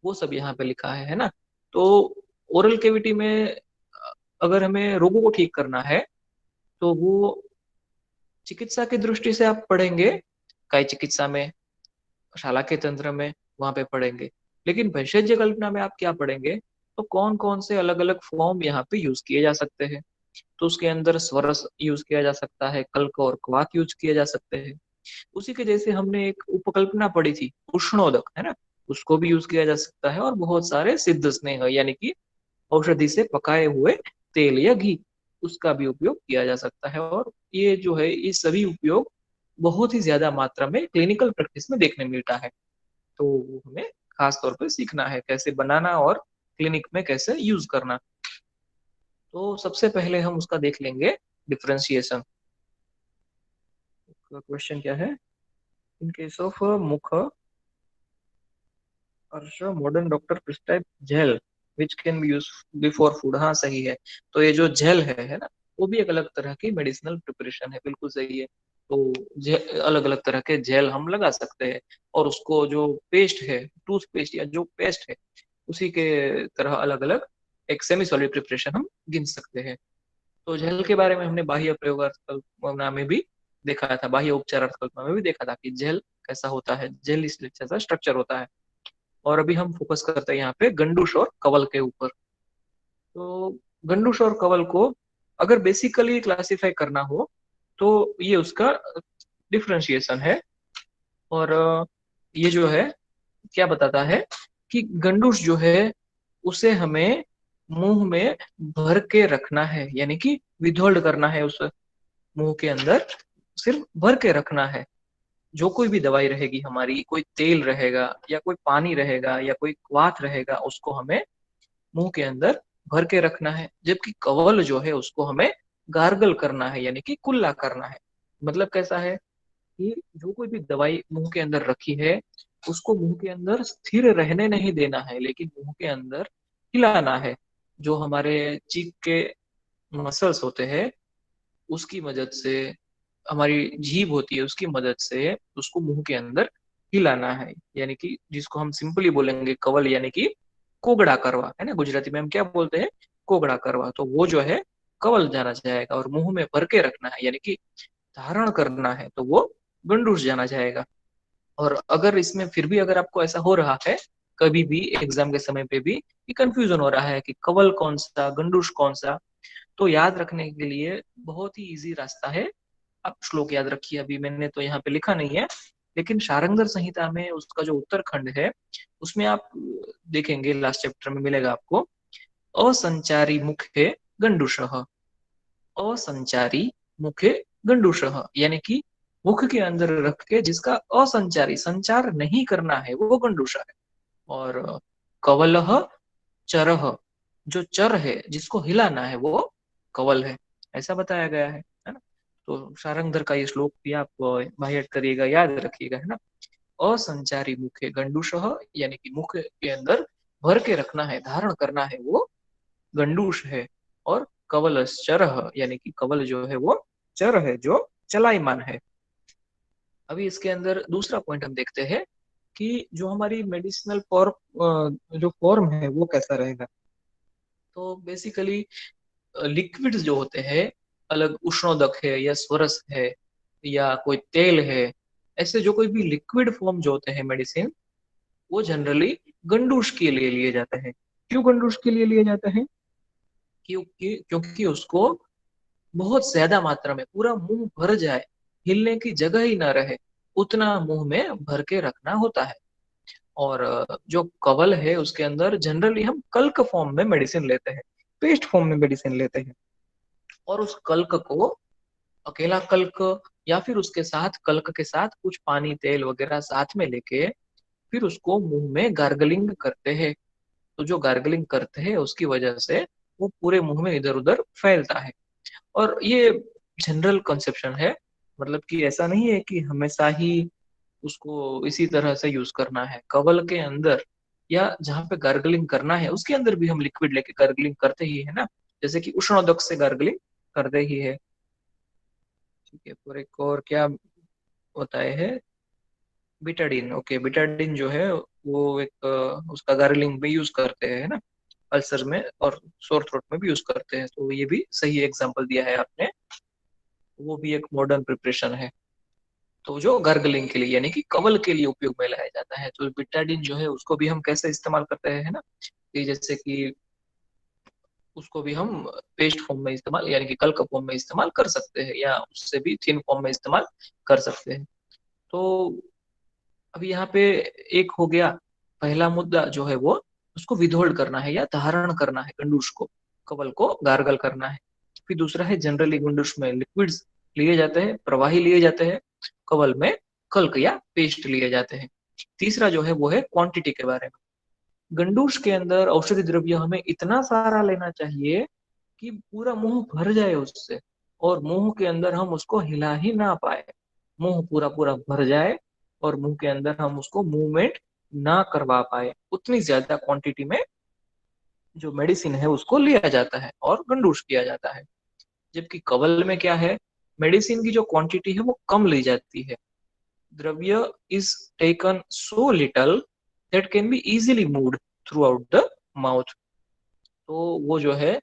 वो सब यहाँ पे लिखा है ना। तो ओरल केविटी में अगर हमें रोगों को ठीक करना है तो वो चिकित्सा की दृष्टि से आप पढ़ेंगे, काय चिकित्सा में, शाला के तंत्र में, वहां पे पढ़ेंगे। लेकिन भेषज कल्पना में आप क्या पढ़ेंगे, तो कौन कौन से अलग अलग फॉर्म यहाँ पे यूज किए जा सकते हैं। तो उसके अंदर स्वरस यूज किया जा सकता है, कल्क और क्वाक यूज किए जा सकते हैं। उसी के जैसे हमने एक उपकल्पना पढ़ी थी उष्णोदक, है ना, उसको भी यूज किया जा सकता है। और बहुत सारे सिद्ध स्नेह यानी कि औषधि से पकाए हुए तेल या घी, उसका भी उपयोग किया जा सकता है। और ये जो है ये सभी उपयोग बहुत ही ज्यादा मात्रा में क्लिनिकल प्रैक्टिस में देखने मिलता है। तो वो हमें खास तौर पे सीखना है कैसे बनाना और क्लिनिक में कैसे यूज करना। तो सबसे पहले हम उसका देख लेंगे डिफरेंशिएशन। क्वेश्चन क्या है, इन केस ऑफ मुख अर्श modern doctor prescribe gel which can be use before food. हाँ सही है। तो ये जो जेल है ना, वो भी एक अलग तरह की मेडिसिनल प्रिपरेशन है, बिल्कुल सही है। तो अलग अलग तरह के जेल हम लगा सकते हैं। और उसको जो पेस्ट है, टूथपेस्ट या जो पेस्ट है, उसी के तरह अलग अलग एक सेमी सॉलिड प्रिपरेशन हम गिन सकते हैं। तो जेल के बारे में हमने बाह्य प्रयोगार्थ कल्पना में भी देखा था, बाह्य उपचारार्थ कल्पना में भी देखा था कि जेल कैसा होता है, जेल इस जैसा स्ट्रक्चर होता है। और अभी हम फोकस करते हैं यहाँ पे गंडूश और कवल के ऊपर। तो गंडूश और कवल को अगर बेसिकली क्लासिफाई करना हो तो ये उसका डिफरेंशिएशन है। और ये जो है क्या बताता है कि गंडूश जो है उसे हमें मुंह में भर के रखना है, यानी कि विदहोल्ड करना है, उस मुंह के अंदर सिर्फ भर के रखना है। जो कोई भी दवाई रहेगी हमारी, कोई तेल रहेगा या कोई पानी रहेगा या कोई क्वाथ रहेगा, उसको हमें मुंह के अंदर भर के रखना है। जबकि कवल जो है उसको हमें गार्गल करना है, यानी कि कुल्ला करना है। मतलब कैसा है कि जो कोई भी दवाई मुंह के अंदर रखी है उसको मुंह के अंदर स्थिर रहने नहीं देना है, लेकिन मुंह के अंदर हिलाना है। जो हमारे चीक के मसल्स होते हैं उसकी मदद से, हमारी जीभ होती है उसकी मदद से उसको मुंह के अंदर हिलाना है। यानी कि जिसको हम सिंपली बोलेंगे कवल, यानी कि कोगड़ा करवा, है ना, गुजराती में हम क्या बोलते हैं, कोगड़ा करवा। तो वो जो है कवल जाना जाएगा। और मुंह में भर के रखना है यानी कि धारण करना है, तो वो गंडूस जाना जाएगा। और अगर इसमें फिर भी अगर आपको ऐसा हो रहा है कभी भी एग्जाम के समय पे भी कि कंफ्यूजन हो रहा है कि कवल कौन सा, गंडूस कौन सा, तो याद रखने के लिए बहुत ही इजी रास्ता है। आप श्लोक याद रखिए, अभी मैंने तो यहाँ पे लिखा नहीं है, लेकिन शारंगधर संहिता में उसका जो उत्तरखंड है उसमें आप देखेंगे लास्ट चैप्टर में मिलेगा आपको, असंचारी मुखे गंडुषः। असंचारी मुखे गंडुषः यानी कि मुख के अंदर रख के जिसका असंचारी, संचार नहीं करना है, वो गंडुषा है। और कवलह चरह, जो चर है जिसको हिलाना है वो कवल है, ऐसा बताया गया है ना। तो सारंगधर का ये श्लोक भी आप बाह्य करिएगा, याद रखिएगा, है ना। असंचारी मुखे गंडूषः यानी कि मुख के अंदर भर के रखना है, धारण करना है, वो गंडूष है। और कवलश्चरः यानी कि कवल जो है वो चर है, जो चलायमान है। अभी इसके अंदर दूसरा पॉइंट हम देखते हैं कि जो हमारी मेडिसिनल फॉर्म, जो फॉर्म है वो कैसा रहेगा। तो बेसिकली लिक्विड्स जो होते हैं, अलग उष्णोदक है या स्वरस है या कोई तेल है, ऐसे जो कोई भी लिक्विड फॉर्म जो होते हैं मेडिसिन, वो जनरली गंडूश के लिए लिए जाते हैं। क्यों गंडूश के लिए लिए जाते हैं, क्योंकि क्योंकि उसको बहुत ज्यादा मात्रा में पूरा मुंह भर जाए, हिलने की जगह ही ना रहे, उतना मुंह में भर के रखना होता है। और जो कवल है उसके अंदर जनरली हम कल्क फॉर्म में मेडिसिन लेते हैं, पेस्ट फॉर्म में मेडिसिन लेते हैं। और उस कल्क को, अकेला कल्क या फिर उसके साथ कल्क के साथ कुछ पानी तेल वगैरह साथ में लेके फिर उसको मुंह में गार्गलिंग करते हैं। तो जो गार्गलिंग करते हैं उसकी वजह से वो पूरे मुंह में इधर उधर फैलता है। और ये जनरल कंसेप्शन है, मतलब कि ऐसा नहीं है कि हमेशा ही उसको इसी तरह से यूज करना है। कवल के अंदर या जहाँ पे गार्गलिंग करना है उसके अंदर भी हम लिक्विड लेके गार्गलिंग करते ही है ना, जैसे कि उष्णोदक से गार्गलिंग करते ही है। ठीक है, और एक और क्या बताए है, बिटाडीन। ओके, बिटाडीन जो है वो एक उसका गार्गलिंग में यूज करते हैं ना, अल्सर में और सोर थ्रोट में भी यूज करते हैं। तो ये भी सही एग्जांपल दिया है आपने, वो भी एक मॉडर्न प्रिपरेशन है। तो जो गार्गलिंग के लिए यानी कि कवल के लिए उपयोग में लाया जाता है, तो बिटाडिन जो है उसको भी हम कैसे इस्तेमाल करते हैं, है ना, कि जैसे कि उसको भी हम पेस्ट फॉर्म में इस्तेमाल यानी कि कल्क फॉर्म में इस्तेमाल कर सकते हैं, या उससे भी थिन फॉर्म में इस्तेमाल कर सकते हैं। तो अभी यहाँ पे एक हो गया, पहला मुद्दा जो है वो उसको विदहोल्ड करना है या धारण करना है, गंडूश को, कवल को गार्गल करना है। फिर दूसरा है जनरली गंडूश में लिक्विड्स लिए जाते हैं, प्रवाही लिए जाते हैं, कवल में कल्क या पेस्ट लिए जाते हैं। तीसरा जो है वो है क्वांटिटी के बारे में। गंडूश के अंदर औषधि द्रव्य हमें इतना सारा लेना चाहिए कि पूरा मुंह भर जाए उससे, और मुंह के अंदर हम उसको हिला ही ना पाए, मुंह पूरा पूरा भर जाए और मुंह के अंदर हम उसको मूवमेंट ना करवा पाए, उतनी ज्यादा क्वांटिटी में जो मेडिसिन है उसको लिया जाता है और गंडूश किया जाता है। जबकि कवल में क्या है, मेडिसिन की जो क्वांटिटी है वो कम ली जाती है। द्रव्य is taken so little that can be easily moved through out the mouth. तो वो जो है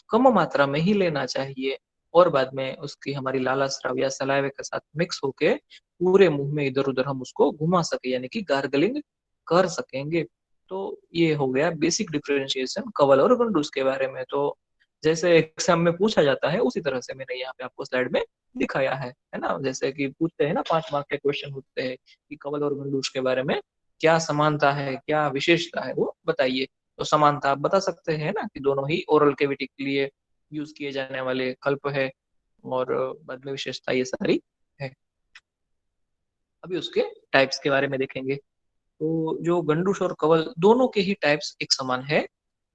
कम मात्रा में ही लेना चाहिए, और बाद में उसकी हमारी लाला स्राव या सलाइवे के साथ मिक्स होके पूरे मुंह में इधर उधर हम उसको घुमा सके, यानी कि गार्गलिंग कर सकेंगे। तो ये हो गया बेसिक डिफरेंशिएशन कवल और गंडूस के बारे में। तो जैसे एग्जाम में पूछा जाता है उसी तरह से मैंने यहाँ पे आपको स्लाइड में दिखाया है ना, जैसे कि पूछते हैं ना, 5 मार्क के क्वेश्चन होते हैं कि कवल और गंडूस के बारे में क्या समानता है, क्या विशेषता है, वो बताइए। तो समानता आप बता सकते हैं ना कि दोनों ही ओरल कैविटी के लिए यूज किए जाने वाले कल्प है, और बाद में विशेषता ये सारी है। अभी उसके टाइप्स के बारे में देखेंगे। तो जो गंडूस और कवल दोनों के ही टाइप्स एक समान है,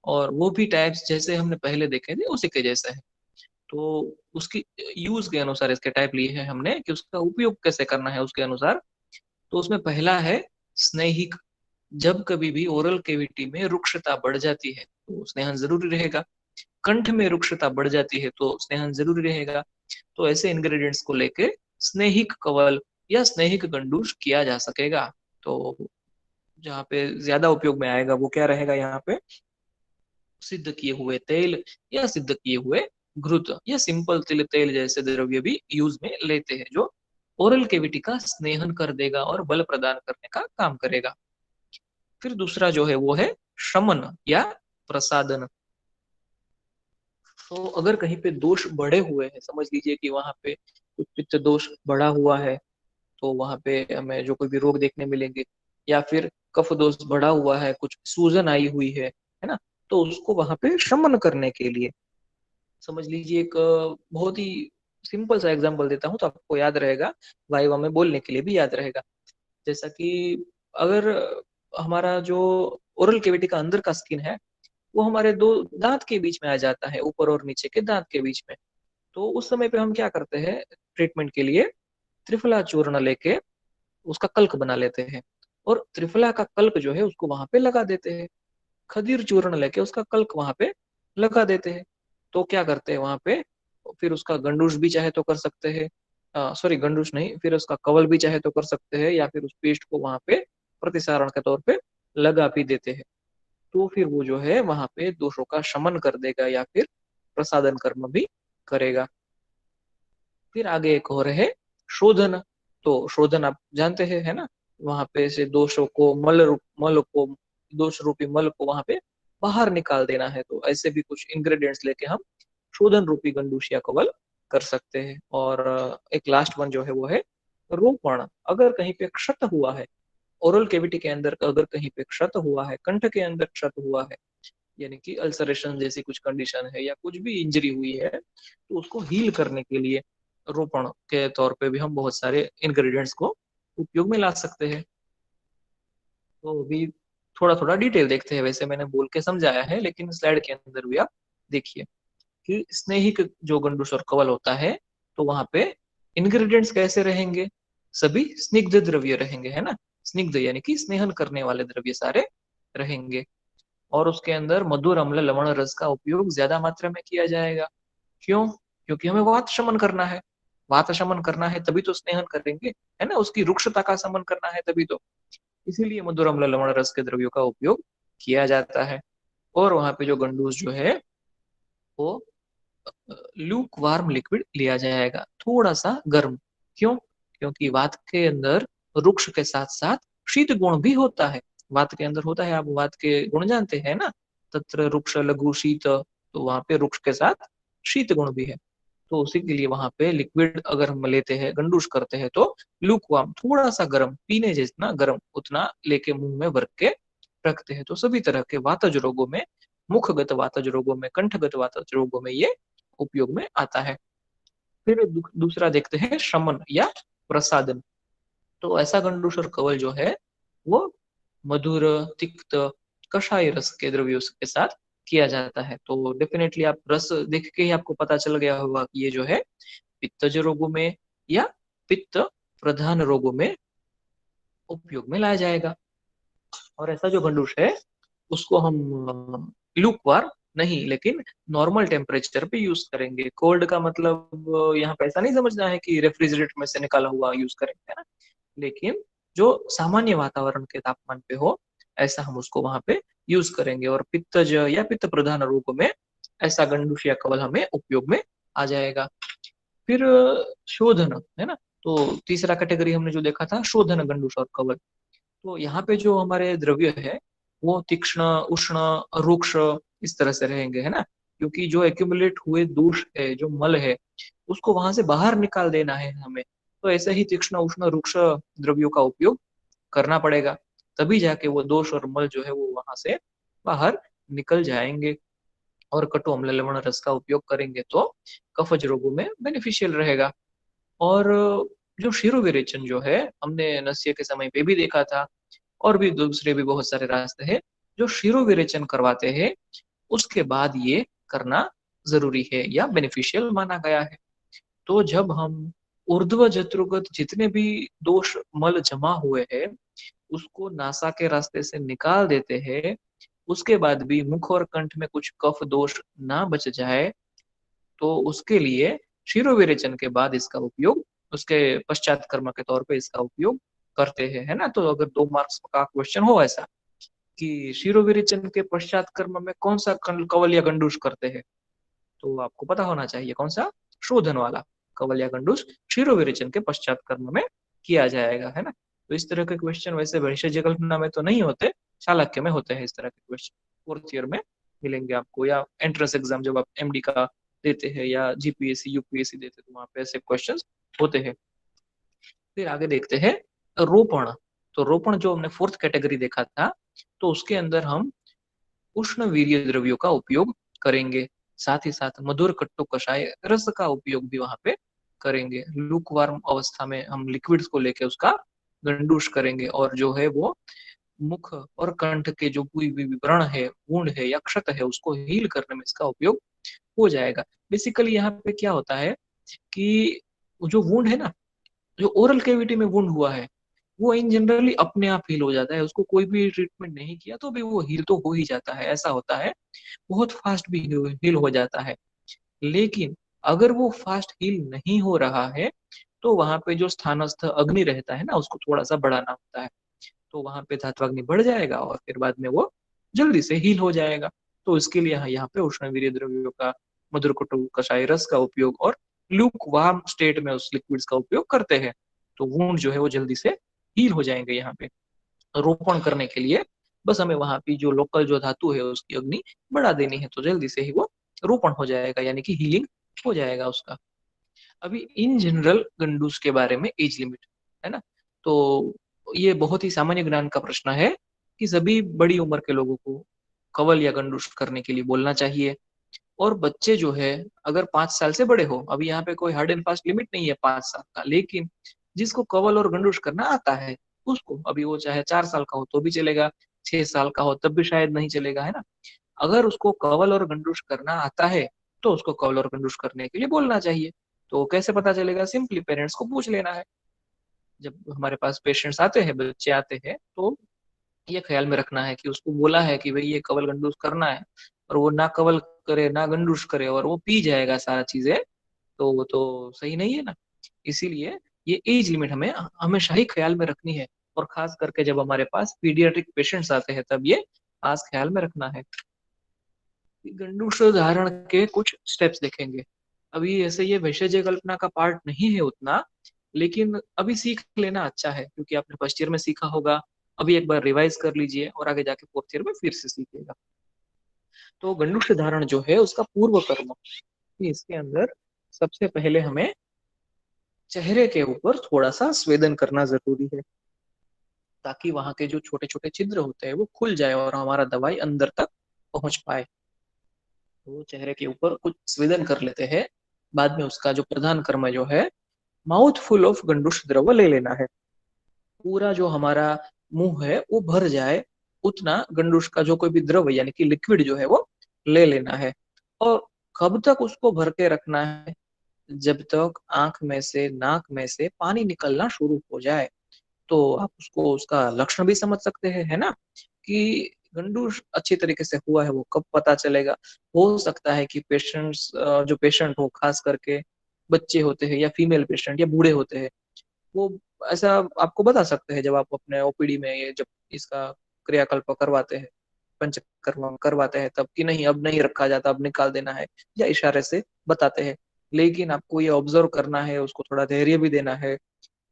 और वो भी टाइप्स जैसे हमने पहले देखे थे उसी के जैसे है। तो उसकी यूज के अनुसार इसके टाइप लिए हैं हमने, कि उसका उपयोग कैसे करना है उसके अनुसार। तो उसमें पहला है स्नेहिक। जब कभी भी ओरल कैविटी में रुक्षता बढ़ जाती है तो स्नेहन जरूरी रहेगा, कंठ में रुक्षता बढ़ जाती है तो स्नेहन जरूरी रहेगा। तो ऐसे इंग्रेडिएंट्स को लेके स्नेहिक कवल या स्नेहिक गंडूश किया जा सकेगा। तो जहाँ पे ज्यादा उपयोग में आएगा वो क्या रहेगा, यहाँ पे सिद्ध किए हुए तेल या सिद्ध किए हुए घृत या सिंपल तिल तेल जैसे द्रव्य भी यूज में लेते हैं, जो ओरल कैविटी का स्नेहन कर देगा और बल प्रदान करने का काम करेगा। फिर दूसरा जो है वो है शमन या प्रसादन। तो अगर कहीं पे दोष बढ़े हुए हैं, समझ लीजिए कि वहां पे कुछ पित्त दोष बढ़ा हुआ है, तो वहां पे हमें जो कोई भी रोग देखने मिलेंगे, या फिर कफ दोष बढ़ा हुआ है, कुछ सूजन आई हुई है ना, तो उसको वहां पे शमन करने के लिए, समझ लीजिए एक बहुत ही सिंपल सा एग्जांपल देता हूँ तो आपको याद रहेगा, वाइवा में बोलने के लिए भी याद रहेगा। जैसा कि अगर हमारा जो ओरल कैविटी का अंदर का स्किन है वो हमारे दो दांत के बीच में आ जाता है, ऊपर और नीचे के दांत के बीच में, तो उस समय पे हम क्या करते हैं, ट्रीटमेंट के लिए त्रिफला चूर्ण लेके उसका कल्क बना लेते हैं, और त्रिफला का कल्क जो है उसको वहां पे लगा देते हैं। खदीर चूर्ण लेके उसका कल्क वहां पे लगा देते हैं। तो क्या करते हैं वहां पे, फिर उसका गंडूश भी चाहे तो कर सकते हैं, सॉरी गंडूश नहीं, फिर उसका कवल भी चाहे तो कर सकते हैं, या फिर उस पेस्ट को वहां पे प्रतिसारण के तौर पे लगा भी देते हैं। तो फिर वो जो है वहां पे दोषों का शमन कर देगा या फिर प्रसादन कर्म भी करेगा। फिर आगे एक और है शोधन। तो शोधन आप जानते हैं, है ना, वहां पे से दोषों को मल को, दोष रूपी मल को वहां पे बाहर निकाल देना है। तो ऐसे भी कुछ इंग्रेडिएंट्स लेके हम शोधन रूपी गंडूशिया कवल कर सकते हैं। और एक लास्ट वन जो है वो है रोपण। अगर कहीं पे क्षत हुआ है, ओरल कैविटी के अंदर अगर कहीं पे क्षत हुआ है, कंठ के अंदर क्षत हुआ है, यानी कि अल्सरेशन जैसी कुछ कंडीशन है या कुछ भी इंजरी हुई है, तो उसको हील करने के लिए रोपण के तौर पे भी हम बहुत सारे इंग्रेडिएंट्स को उपयोग में ला सकते हैं। तो अभी थोड़ा थोड़ा डिटेल देखते हैं, वैसे मैंने बोल के समझाया है, लेकिन स्लाइड के अंदर भी आप देखिए कि स्नेहिक जो गंडूस और कवल होता है, तो वहां पे इंग्रेडिएंट्स कैसे रहेंगे, सभी स्निग्ध द्रव्य रहेंगे, है ना। स्निग्ध यानी कि स्नेहन करने वाले द्रव्य सारे रहेंगे। और उसके अंदर मधुर अम्ल लवण रस का उपयोग ज्यादा मात्रा में किया जाएगा। क्यों? क्योंकि हमें वात शमन करना है। वात शमन करना है तभी तो स्नेहन करेंगे, है ना, उसकी रुक्षता का शमन करना है तभी तो। इसीलिए मधुर अम्ल लवण रस के द्रव्यों का उपयोग किया जाता है। और वहां पे जो गंडूस जो है वो लूक वार्म लिक्विड लिया जाएगा, थोड़ा सा गर्म। क्यों? क्योंकि वात के अंदर रुक्ष के साथ साथ शीत गुण भी होता है। वात के अंदर होता है, आप वात के गुण जानते हैं ना, तत्र रुक्ष लघु शीत, तो वहां पे रुक्ष के साथ शीत गुण भी है। तो उसी के लिए वहां पे लिक्विड अगर हम लेते हैं, गंडूस करते हैं, तो लूक वार्म थोड़ा सा गर्म, पीने जितना गर्म उतना लेके मुंह में भर के रखते हैं। तो सभी तरह के वातज रोगों में, मुखगत वातज रोगों में, कंठगत वातज रोगों में ये उपयोग में आता है। फिर दूसरा देखते हैं शमन या प्रसादन। तो ऐसा गंडूस और कवल जो है वो मधुर, तिक्त, कषाय रस के द्रव्यों के साथ किया जाता है। तो डेफिनेटली आप रस देख के ही आपको पता चल गया होगा कि ये जो है पित्तज रोगों में या पित्त प्रधान रोगों में उपयोग में लाया जाएगा। और ऐसा जो गंडूस है उसको हम लूकवार नहीं, लेकिन नॉर्मल टेम्परेचर पे यूज करेंगे। कोल्ड का मतलब यहाँ पे ऐसा नहीं समझना है कि रेफ्रिजरेटर में से निकाला हुआ यूज करेंगे, है ना, लेकिन जो सामान्य वातावरण के तापमान पे हो, ऐसा हम उसको वहां पे यूज करेंगे। और पित्तज या पित्त प्रधान रोगों में ऐसा गंडूस या कवल हमें उपयोग में आ जाएगा। फिर शोधन, है ना। तो तीसरा कैटेगरी हमने जो देखा था शोधन गंडूस और कवल। तो यहाँ पे जो हमारे द्रव्य है वो तीक्ष्ण, उष्ण, रुक्ष इस तरह से रहेंगे, है ना। क्योंकि जो एक्यूमुलेट हुए दोष है, जो मल है, उसको वहां से बाहर निकाल देना है हमें। तो ऐसे ही तीक्ष्ण, उष्ण, रुक्ष द्रव्यों का उपयोग करना पड़ेगा, तभी जाके वो दोष और मल जो है वो वहां से बाहर निकल जाएंगे। और कटु अम्ल लवण रस का उपयोग करेंगे तो कफज रोगों में बेनिफिशियल रहेगा। और जो शिरोविरेचन जो है हमने नस्य के समय पे भी देखा था, और भी दूसरे भी बहुत सारे रास्ते हैं जो शिरो विरेचन करवाते हैं, उसके बाद ये करना जरूरी है या बेनिफिशियल माना गया है। तो जब हम ऊर्ध्व जत्रुगत जितने भी दोष मल जमा हुए हैं उसको नासा के रास्ते से निकाल देते हैं, उसके बाद भी मुख और कंठ में कुछ कफ दोष ना बच जाए, तो उसके लिए शिरो विरेचन के बाद इसका उपयोग, उसके पश्चात कर्म के तौर पे इसका उपयोग करते हैं, है ना। तो अगर 2 मार्क्स का क्वेश्चन हो ऐसा कि शिरो विरेचन के पश्चात कर्म में कौन सा कवल या गंडूस करते हैं, तो आपको पता होना चाहिए कौन सा, शोधन वाला कवल या गंडूस शिरो विरेचन के पश्चात कर्म में किया जाएगा, है ना। तो इस तरह के क्वेश्चन वैसे भविष्य कल्पना में तो नहीं होते, चाणक्य में होते हैं इस तरह के क्वेश्चन। 4th ईयर में मिलेंगे आपको, या एंट्रेंस एग्जाम जब आप एमडी का देते हैं या जीपीएससी यूपीएससी देते हैं तो वहां पे ऐसे क्वेश्चन होते हैं। फिर आगे देखते हैं रोपण। तो रोपण जो हमने 4th कैटेगरी देखा था, तो उसके अंदर हम उष्ण वीर्य द्रव्यों का उपयोग करेंगे, साथ ही साथ मधुर कट्टु कषाय रस का उपयोग भी वहां पे करेंगे। लूकवार्म अवस्था में हम लिक्विड्स को लेके उसका गंडूश करेंगे, और जो है वो मुख और कंठ के जो कोई भी व्रण है, वुंड है या क्षत है, उसको हील करने में इसका उपयोग हो जाएगा। बेसिकली यहाँ पे क्या होता है कि जो वुंड है ना, जो ओरल कैविटी में वुंड हुआ है, वो इन जनरली अपने आप हील हो जाता है, उसको कोई भी ट्रीटमेंट नहीं किया तो भी वो हील तो हो ही जाता है, ऐसा होता है। बहुत फास्ट भी हील हो जाता है। लेकिन अगर वो फास्ट हील नहीं हो रहा है, तो वहां पे जो स्थानस्थ अग्नि रहता है ना, उसको थोड़ा सा बढ़ाना होता है। तो वहां पे धात्वाग्नि बढ़ जाएगा और फिर बाद में वो जल्दी से हील हो जाएगा। तो इसके लिए यहाँ पे उष्णवीर्य द्रव्यों का, मधुर कटु कषाय रस का उपयोग और ल्यूक वार्म स्टेट में उस लिक्विड्स का उपयोग करते हैं। तो वुंड जो है वो जल्दी से हील हो जाएंगे। यहाँ पे रोपण करने के लिए बस हमें वहां पे जो लोकल जो धातु है उसकी अग्नि बढ़ा देनी है, तो जल्दी से ही वो रोपण हो जाएगा, यानी कि हीलिंग हो जाएगा उसका। अभी इन जनरल गंडूस के बारे में एज लिमिट है ना, तो ये बहुत ही सामान्य ज्ञान का प्रश्न है कि सभी बड़ी उम्र के लोगों को कवल या गंडूस करने के लिए बोलना चाहिए। और बच्चे जो है, अगर 5 साल से बड़े हो, अभी यहाँ पे कोई हार्ड एंड फास्ट लिमिट नहीं है 5 साल का, लेकिन जिसको कवल और गंडूस करना आता है उसको, अभी वो चाहे 4 साल का हो तो भी चलेगा, 6 साल का हो तब भी शायद नहीं चलेगा, है ना। अगर उसको कवल और गंडूस करना आता है तो उसको कवल और गंडूस करने के लिए बोलना चाहिए। तो कैसे पता चलेगा? सिंपली पेरेंट्स को पूछ लेना है। जब हमारे पास पेशेंट्स आते हैं, बच्चे आते हैं, तो ये ख्याल में रखना है कि उसको बोला है कि भाई ये कवल गंडूस करना है, और वो ना कवल करे ना गंडूस करे और वो पी जाएगा सारा चीजें, तो वो तो सही नहीं है ना। इसीलिए ये एज लिमिट हमें हमेशा ही ख्याल में रखनी है, और खास करके जब हमारे पास पीडियाट्रिक पेशेंट्स आते हैं तब ये खास ख्याल में रखना है। गंडूस धारण के कुछ स्टेप्स देखेंगे। अभी ऐसे ये वैशेज्य कल्पना का पार्ट नहीं है उतना, लेकिन अभी सीख लेना अच्छा है क्योंकि आपने फर्स्ट ईयर में सीखा होगा। अभी एक बार रिवाइज कर लीजिए और आगे जाके फोर्थ ईयर में फिर से सीखिएगा। तो गंडूस धारण जो है उसका पूर्व कर्म, इसके अंदर सबसे पहले हमें चेहरे के ऊपर थोड़ा सा स्वेदन करना जरूरी है, ताकि वहां के जो छोटे छोटे छिद्र होते हैं वो खुल जाए और हमारा दवाई अंदर तक पहुंच पाए। तो चेहरे के ऊपर कुछ स्वेदन कर लेते हैं। बाद में उसका जो प्रधान कर्म जो है, माउथ फुल ऑफ गंडूस द्रव ले लेना है। पूरा जो हमारा मुंह है वो भर जाए उतना गंडूस का जो कोई भी द्रव यानी कि लिक्विड जो है वो ले लेना है। और कब तक उसको भर के रखना है? जब तक आंख में से नाक में से पानी निकलना शुरू हो जाए। तो आप उसको उसका लक्षण भी समझ सकते हैं, है ना, कि गंडूस अच्छी तरीके से हुआ है वो कब पता चलेगा। हो सकता है कि पेशेंट्स, जो पेशेंट हो, खास करके बच्चे होते हैं या फीमेल पेशेंट या बूढ़े होते हैं, वो ऐसा आपको बता सकते हैं जब आप अपने ओपीडी में ये जब इसका क्रियाकल्प करवाते हैं, पंचकर्म करवाते हैं, तब कि नहीं अब नहीं रखा जाता, अब निकाल देना है, या इशारे से बताते हैं। लेकिन आपको ये ऑब्जर्व करना है, उसको थोड़ा धैर्य भी देना है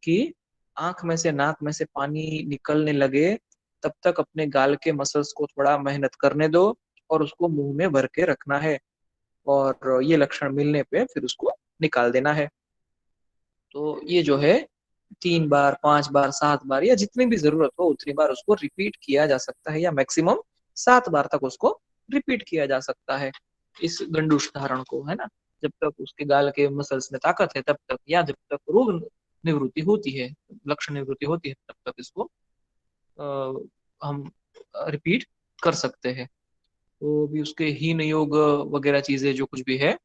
कि आंख में से नाक में से पानी निकलने लगे तब तक अपने गाल के मसल्स को थोड़ा मेहनत करने दो और उसको मुंह में भर के रखना है। और ये लक्षण मिलने पे फिर उसको निकाल देना है। तो ये जो है 3 बार, 5 बार, 7 बार या जितनी भी जरूरत हो उतनी बार उसको रिपीट किया जा सकता है, या मैक्सिमम 7 बार तक उसको रिपीट किया जा सकता है इस गंडूष धारण को, है ना। जब तक उसके गाल के मसल्स में ताकत है तब तक, या जब तक रोग निवृत्ति होती है, लक्षण निवृत्ति होती है, तब तक इसको हम रिपीट कर सकते हैं। तो भी उसके हीन योग वगैरह चीजें जो कुछ भी है,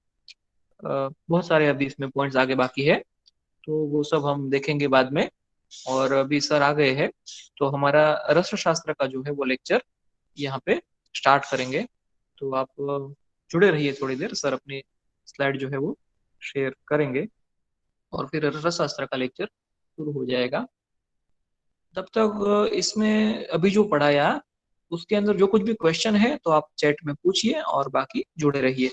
बहुत सारे अभी इसमें पॉइंट्स आगे बाकी है, तो वो सब हम देखेंगे बाद में। और अभी सर आ गए हैं, तो हमारा रस शास्त्र का जो है वो लेक्चर यहाँ पे स्टार्ट करेंगे। तो आप जुड़े रहिए थोड़ी देर, सर अपनी स्लाइड जो है वो शेयर करेंगे और फिर रस शास्त्र का लेक्चर शुरू हो जाएगा। तब तक इसमें अभी जो पढ़ाया उसके अंदर जो कुछ भी क्वेश्चन है तो आप चैट में पूछिए और बाकी जुड़े रहिए।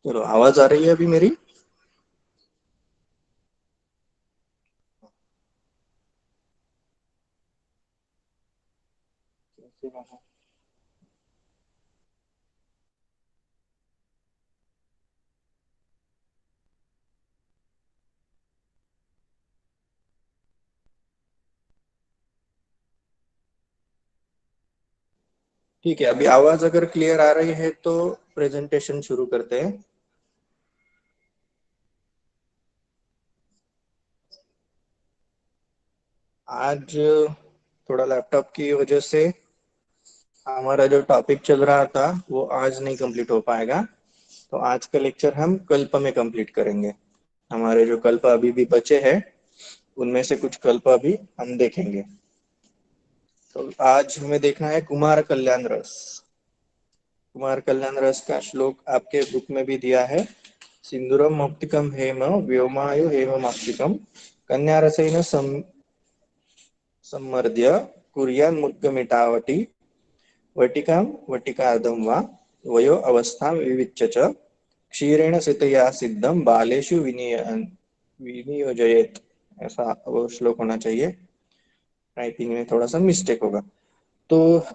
चलो, आवाज आ रही है अभी मेरी? ठीक है, अभी आवाज अगर क्लियर आ रही है तो प्रेजेंटेशन शुरू करते हैं। आज थोड़ा लैपटॉप की वजह से हमारा जो टॉपिक चल रहा था वो आज नहीं कंप्लीट हो पाएगा, तो आज का लेक्चर हम कल्प में कंप्लीट करेंगे। हमारे जो कल्प अभी भी बचे हैं उनमें से कुछ कल्प अभी हम देखेंगे। तो आज हमें देखना है कुमार कल्याण रस। कुमार कल्याण रस का श्लोक आपके बुक में भी दिया है। सिंदूरम मौक्तिकम हेम व्योमायु हेम माक्षिकम कन्या रसेन सम्मर्द्य कुर्यान् मुद्गमितावटी वटिकां वटिकार्धं वा वयो अवस्थां विविच्य च क्षीरेण सितया सिद्धम बालेषु विनियोजयेत। ऐसा वो श्लोक होना चाहिए, टाइपिंग में थोड़ा सा मिस्टेक होगा। तो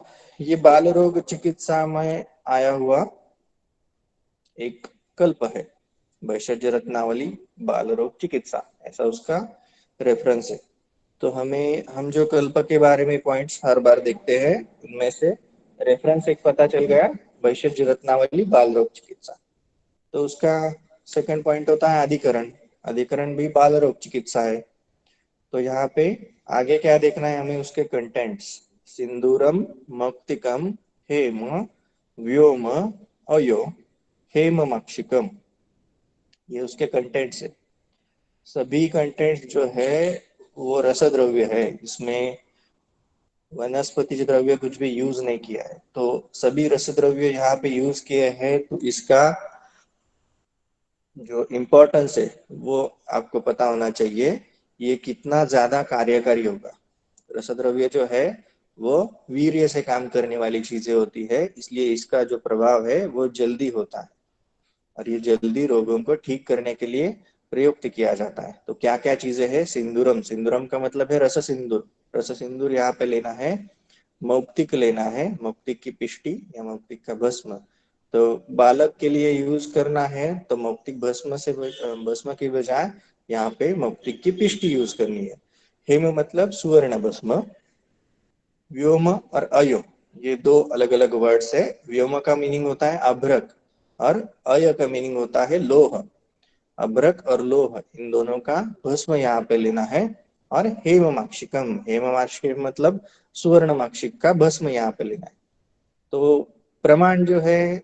ये बाल रोग चिकित्सा में आया हुआ एक कल्प है, वैशज्य रत्नावली बाल रोग चिकित्सा, ऐसा उसका रेफरेंस है। तो हम जो कल्प के बारे में पॉइंट्स हर बार देखते हैं उनमें से रेफरेंस एक पता चल गया, वैशज्य रत्नावली बाल रोग चिकित्सा। तो उसका सेकंड पॉइंट होता है अधिकरण। अधिकरण भी बाल रोग चिकित्सा है। तो यहाँ पे आगे क्या देखना है हमें, उसके कंटेंट्स। सिंदूरम मौक्तिकम हेम व्योम अयो हेम माक्षिकम, ये उसके कंटेंट्स है। सभी कंटेंट्स जो है वो रसद्रव्य है, इसमें वनस्पति द्रव्य कुछ भी यूज नहीं किया है। तो सभी रसद्रव्य यहाँ पे यूज किए हैं, तो इसका जो इम्पोर्टेंस है वो आपको पता होना चाहिए, ये कितना ज्यादा कार्यकारी होगा। रसद्रव्य जो है वो वीर्य से काम करने वाली चीजें होती है, इसलिए इसका जो प्रभाव है वो जल्दी होता है और ये जल्दी रोगों को ठीक करने के लिए प्रयुक्त किया जाता है। तो क्या क्या चीजें हैं, सिंदूरम, सिंदूरम का मतलब है रस सिंदूर। रस सिंदूर यहाँ पे लेना है, मौक्तिक लेना है, मौक्तिक की पिष्टी या मौक्तिक का भस्म। तो बालक के लिए यूज करना है तो मौक्तिक भस्म से भस्म की बजाय यहाँ पे मौक्तिक की पिष्टी यूज करनी है। हेम मतलब सुवर्ण भस्म, व्योम और अयो ये दो अलग अलग वर्ड्स है। व्योम का मीनिंग होता है अभ्रक और अय का मीनिंग होता है लोह। अभ्रक और लोह इन दोनों का भस्म यहाँ पे लेना है। और हेममाक्षिकम, हेममाक्षिक मतलब सुवर्ण माक्षिक का भस्म यहाँ पे लेना है। तो प्रमाण जो है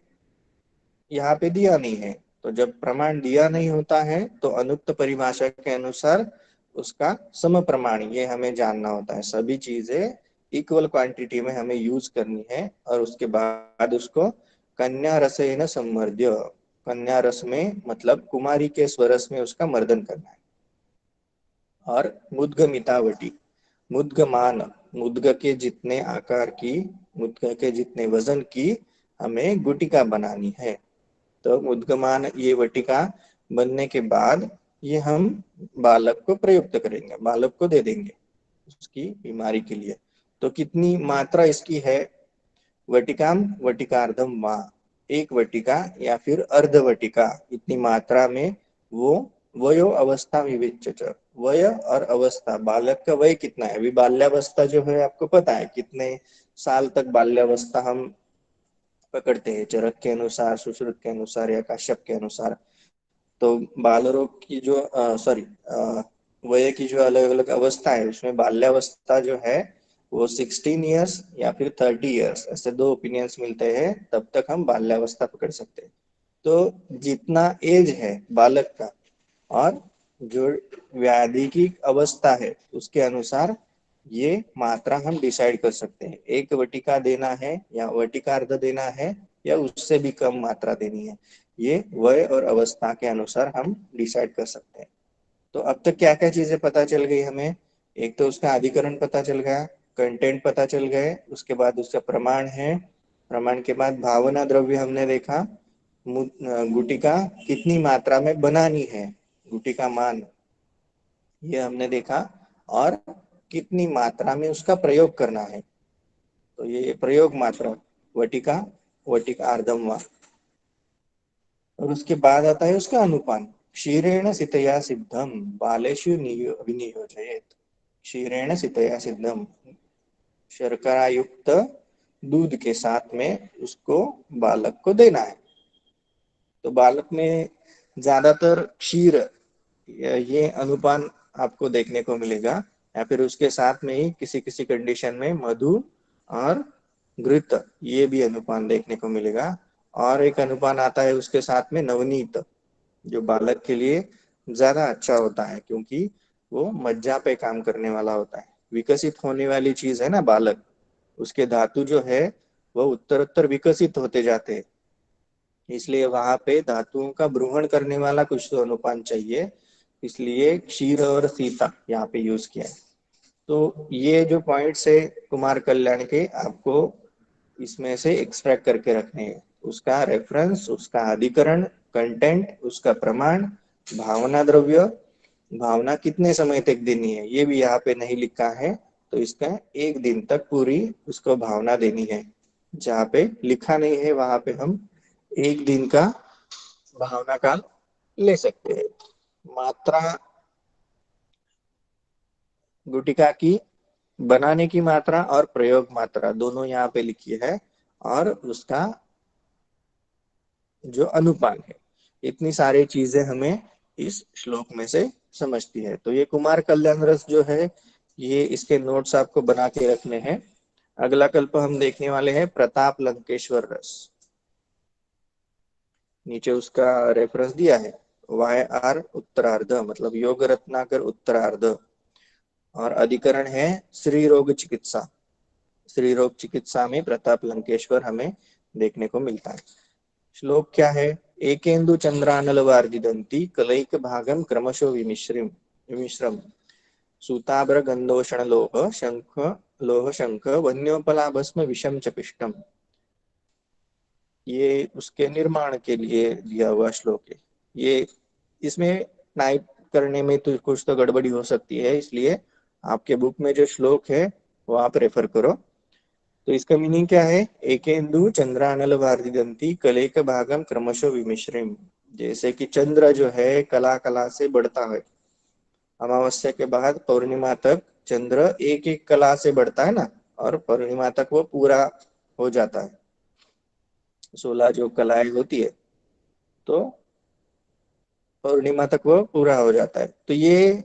यहाँ पे दिया नहीं है, तो जब प्रमाण दिया नहीं होता है तो अनुक्त परिभाषा के अनुसार उसका सम प्रमाण ये हमें जानना होता है। सभी चीजें इक्वल क्वांटिटी में हमें यूज करनी है और उसके बाद उसको कन्या रसेन सम्मर्द्य, कन्या रस में मतलब कुमारी के स्वरस में उसका मर्दन करना है। और मुद्गमितावटी, मुद्गमान, मुद्ग के जितने आकार की, मुद्ग के जितने वजन की हमें गुटिका बनानी है। तो मुद्गमान ये वटिका बनने के बाद ये हम बालक को प्रयुक्त करेंगे, बालक को दे देंगे उसकी बीमारी के लिए। तो कितनी मात्रा इसकी है, वटिकाम वटिकार्धम वा, एक वटिका या फिर अर्ध वटिका, इतनी मात्रा में वो वयो अवस्था विविच्य। वय और अवस्था, बालक का वय कितना है, अभी बाल्यावस्था जो है आपको पता है कितने साल तक बाल्यावस्था हम पकड़ते हैं, चरक के अनुसार, सुश्रुत के अनुसार या काश्यप के अनुसार। तो बाल रोग की जो सॉरी वय की जो अलग अलग अवस्था है उसमें बाल्यावस्था जो है वो 16 ईयर्स या फिर 30 ईयर्स, ऐसे दो ओपिनियंस मिलते हैं, तब तक हम बाल्यावस्था पकड़ सकते हैं। तो जितना एज है बालक का और जो व्याधि की अवस्था है उसके अनुसार ये मात्रा हम डिसाइड कर सकते हैं, एक वटिका देना है या वटिकार्ध देना है या उससे भी कम मात्रा देनी है। ये वय और अवस्था के अनुसार हम डिसाइड कर सकते हैं। तो अब तक क्या क्या चीजें पता चल गई हमें, एक तो उसका अधिकरण पता चल गया, कंटेंट पता चल गए, उसके बाद उसका प्रमाण है, प्रमाण के बाद भावना द्रव्य हमने देखा, गुटिका कितनी मात्रा में बनानी है, गुटिका मान ये हमने देखा, और कितनी मात्रा में उसका प्रयोग करना है, तो ये प्रयोग मात्रा वटिका, वटिका अर्धम। और उसके बाद आता है उसका अनुपान, क्षीरेण सितया सिद्धम बालेषु विनियोजयेत। क्षीरेण सितया सिद्धम, शर्करा युक्त दूध के साथ में उसको बालक को देना है। तो बालक में ज्यादातर क्षीर ये अनुपान आपको देखने को मिलेगा, या फिर उसके साथ में ही किसी किसी कंडीशन में मधु और घृत ये भी अनुपान देखने को मिलेगा। और एक अनुपान आता है उसके साथ में नवनीत, जो बालक के लिए ज्यादा अच्छा होता है क्योंकि वो मज्जा पे काम करने वाला होता है। विकसित होने वाली चीज है ना बालक, उसके धातु जो है वो उत्तरोत्तर विकसित होते जाते हैं, इसलिए वहां पे धातुओं का ब्रूहण करने वाला कुछ तो अनुपान चाहिए, इसलिए क्षीर और सीता यहाँ पे यूज किया है। तो ये जो पॉइंट्स है कुमार कल्याण के, आपको इसमें से एक्सट्रैक्ट करके रखने हैं। उसका रेफरेंस, उसका अधिकरण, कंटेंट, उसका प्रमाण, भावना द्रव्य, भावना कितने समय तक देनी है ये भी यहाँ पे नहीं लिखा है, तो इसका एक दिन तक पूरी उसको भावना देनी है। जहाँ पे लिखा नहीं है वहां पे हम एक दिन का भावना काल ले सकते हैं। मात्रा गुटिका की बनाने की मात्रा और प्रयोग मात्रा दोनों यहाँ पे लिखी है, और उसका जो अनुपान है, इतनी सारी चीजें हमें इस श्लोक में से समझती है। तो ये कुमार कल्याण रस जो है, ये इसके नोट्स आपको बना के रखने हैं। अगला कल्प हम देखने वाले हैं प्रताप लंकेश्वर रस। नीचे उसका रेफरेंस दिया है, वाय आर उत्तरार्ध मतलब योग रत्नाकर उत्तरार्ध, और अधिकरण है श्री रोग चिकित्सा। श्री रोग चिकित्सा में प्रताप लंकेश्वर हमें देखने को मिलता है। श्लोक क्या है? एकेन्दु चंद्रानल वार्जिदंती कलैक भागम क्रमशो विमिश्रिम विमिश्रम सूताभ्र गंधोषण लोह शंख वन्योपला भस्म विषम चपिष्टम। ये उसके निर्माण के लिए दिया हुआ श्लोक है। ये इसमें टाइप करने में तो कुछ तो गड़बड़ी हो सकती है, इसलिए आपके बुक में जो श्लोक है वो आप रेफर करो। तो इसका मीनिंग क्या है? एकेन्दु चंद्रानल वार्जिदंती कलेक भागम क्रमशो विमिश्रिम। जैसे कि चंद्र जो है कला कला से बढ़ता है, अमावस्या के बाद पौर्णिमा तक चंद्र एक एक कला से बढ़ता है ना, और पौर्णिमा तक वो पूरा हो जाता है, 16 जो कलाएं होती है, तो पूर्णिमा तक वो पूरा हो जाता है। तो ये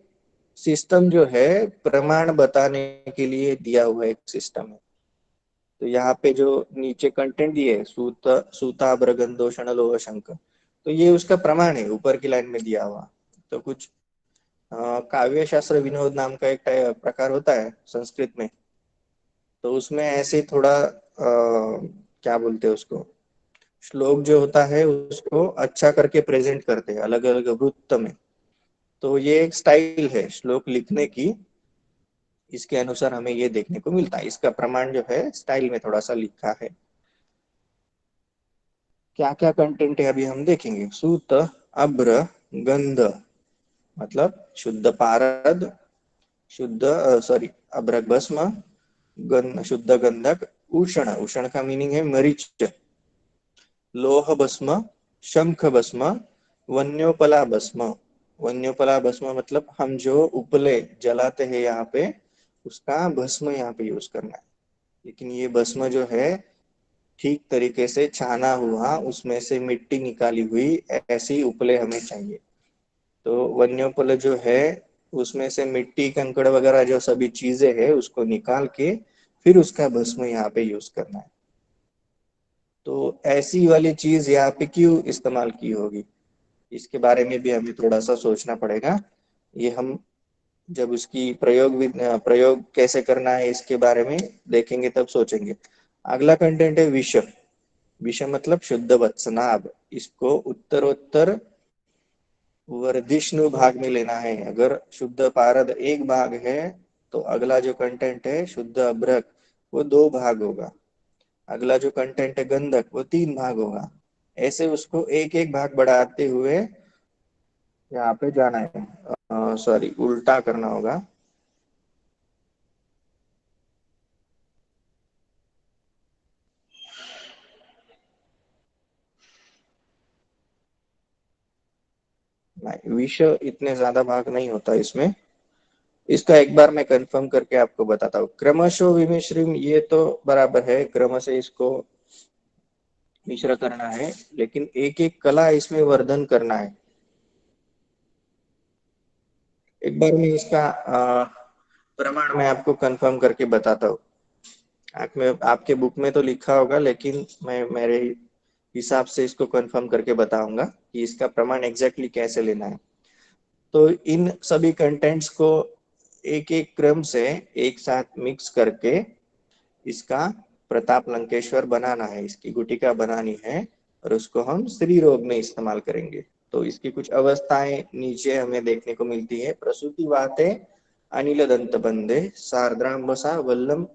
सिस्टम जो है प्रमाण बताने के लिए दिया हुआ एक सिस्टम है। तो यहाँ पे जो नीचे कंटेंट दिए सूता भ्रगंदोषण लोह शंख, तो ये उसका प्रमाण है ऊपर की लाइन में दिया हुआ। तो कुछ काव्य शास्त्र विनोद नाम का एक प्रकार होता है संस्कृत में, तो उसमें ऐसे थोड़ा क्या बोलते हैं उसको, श्लोक जो होता है उसको अच्छा करके प्रेजेंट करते हैं अलग अलग वृत्त में। तो ये एक स्टाइल है श्लोक लिखने की, इसके अनुसार हमें ये देखने को मिलता है। इसका प्रमाण जो है स्टाइल में थोड़ा सा लिखा है। क्या क्या कंटेंट है अभी हम देखेंगे। सूत अभ्र गंध मतलब शुद्ध पारद, शुद्ध सॉरी अभ्रक भस्म, शुद्ध गंधक, उषण, उषण का मीनिंग है मरीच, लोह भस्म, शंख भस्म, वन्योपला भस्म। वन्योपला भस्म मतलब हम जो उपले जलाते हैं यहाँ पे, उसका भस्म यहाँ पे यूज करना है। लेकिन ये भस्म जो है ठीक तरीके से छाना हुआ, उसमें से मिट्टी निकाली हुई ऐसी उपले हमें चाहिए। तो वन्योपल जो है उसमें से मिट्टी कंकड़ वगैरह जो सभी चीजें हैं उसको निकाल के फिर उसका भस्म यहाँ पे यूज करना है। तो ऐसी वाली चीज यहाँ पे क्यों इस्तेमाल की होगी, इसके बारे में भी हमें थोड़ा सा सोचना पड़ेगा। ये हम जब उसकी प्रयोग कैसे करना है इसके बारे में देखेंगे तब सोचेंगे। अगला कंटेंट है विष। विष मतलब शुद्ध वत्सनाभ, इसको उत्तरोत्तर वर्धिष्णु भाग में लेना है। अगर शुद्ध पारद एक भाग है तो अगला जो कंटेंट है शुद्ध अभ्रक वो दो भाग होगा, अगला जो कंटेंट है गंधक वो तीन भाग होगा। ऐसे उसको एक एक भाग बढ़ाते हुए यहाँ पे जाना है, सॉरी उल्टा करना होगा। नहीं, विष इतने ज्यादा भाग नहीं होता इसमें, इसका एक बार मैं कंफर्म करके आपको बताता हूँ। क्रमशो विमिश्रिम ये तो बराबर है, क्रम से इसको मिश्र करना है, लेकिन एक एक कला इसमें वर्धन करना है। एक बार मैं इसका प्रमाण मैं आपको कंफर्म करके बताता हूँ। आपके बुक में तो लिखा होगा, लेकिन मैं मेरे हिसाब से इसको कंफर्म करके बताऊंगा कि इसका प्रमाण एग्जैक्टली कैसे लेना है। तो इन सभी कंटेंट्स को एक एक क्रम से एक साथ मिक्स करके इसका प्रताप लंकेश्वर बनाना है, इसकी गुटिका बनानी है, और उसको हम स्त्री रोग में इस्तेमाल करेंगे। तो इसकी कुछ अवस्थाएं नीचे हमें देखने को मिलती है। प्रसूति वाते अनिल दंत बंदे सार्द्रांबसा वल्लम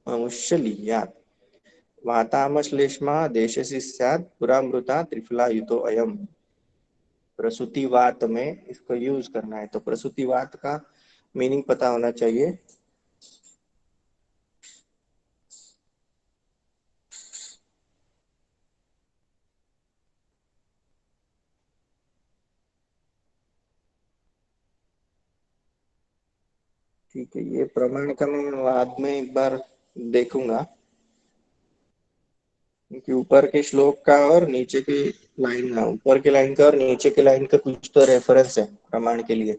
मुश्यलीयात् वातामश्लेष्मा देशसी स्यात् पुरामृता त्रिफला युतो अयम। प्रसूतिवात में इसको यूज करना है। तो प्रसूतिवात का मीनिंग पता होना चाहिए। ठीक है, ये प्रमाण का मैं बाद में एक बार देखूंगा, क्योंकि ऊपर के श्लोक का और नीचे की लाइन का, ऊपर के लाइन का और नीचे के लाइन का कुछ तो रेफरेंस है प्रमाण के लिए।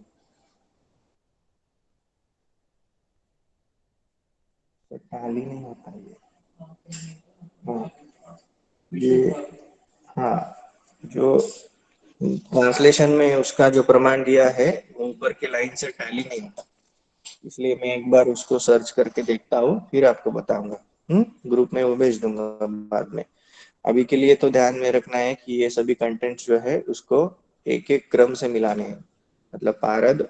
तो टाली नहीं होता ये। हाँ, ये, हाँ, जो ट्रांसलेशन में उसका जो प्रमाण दिया है वो ऊपर के लाइन से टैली नहीं होता। इसलिए मैं एक बार उसको सर्च करके देखता हूँ, फिर आपको बताऊंगा। ग्रुप में वो भेज दूंगा बाद में। अभी के लिए तो ध्यान में रखना है कि ये सभी कंटेंट्स जो है उसको एक एक क्रम से मिलाने हैं। मतलब पारद,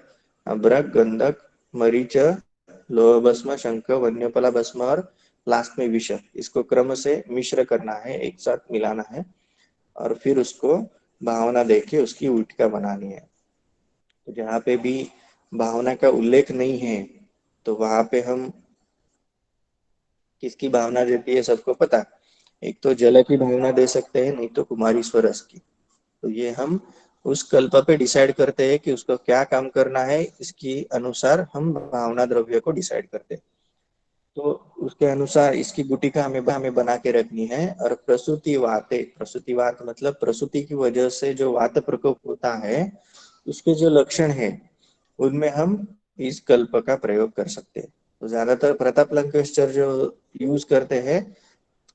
अभ्रक, गंधक, मरीच, लोह भस्म, शंख, वन्यपला भस्म और लास्ट में विष, इसको क्रम से मिश्र करना है, एक साथ मिलाना है, और फिर उसको भावना देके उसकी उल्टिका बनानी है। तो जहाँ पे भी भावना का उल्लेख नहीं है, तो वहां पे हम किसकी भावना देती है सबको पता। एक तो जल की भावना दे सकते हैं, नहीं तो कुमारी स्वरस की। तो ये हम उस कल्प पे डिसाइड करते हैं कि उसको क्या काम करना है, इसकी अनुसार हम भावना द्रव्य को डिसाइड करते हैं। तो उसके अनुसार इसकी गुटिका हमें बना के रखनी है। और प्रसूति वाते, प्रसूति वात मतलब प्रसूति की वजह से जो वात प्रकोप होता है, उसके जो लक्षण है उनमें हम इस कल्प का प्रयोग कर सकते हैं। तो ज्यादातर प्रताप लंकेश्वर जो यूज करते हैं,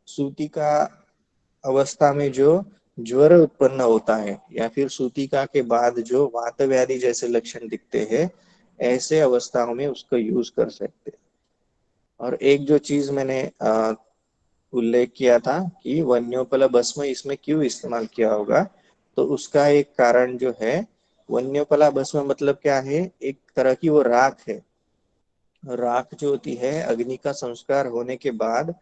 सूतिका अवस्था में जो ज्वर उत्पन्न होता है या फिर सूतिका के बाद जो वात व्याधि जैसे लक्षण दिखते हैं, ऐसे अवस्थाओं में उसको यूज कर सकते हैं। और एक जो चीज मैंने उल्लेख किया था कि वन्योपल भस्म इसमें क्यों इस्तेमाल किया होगा, तो उसका एक कारण जो है, वन्योपला भस्म मतलब क्या है, एक तरह की वो राख है। राख जो होती है, अग्नि का संस्कार होने के बाद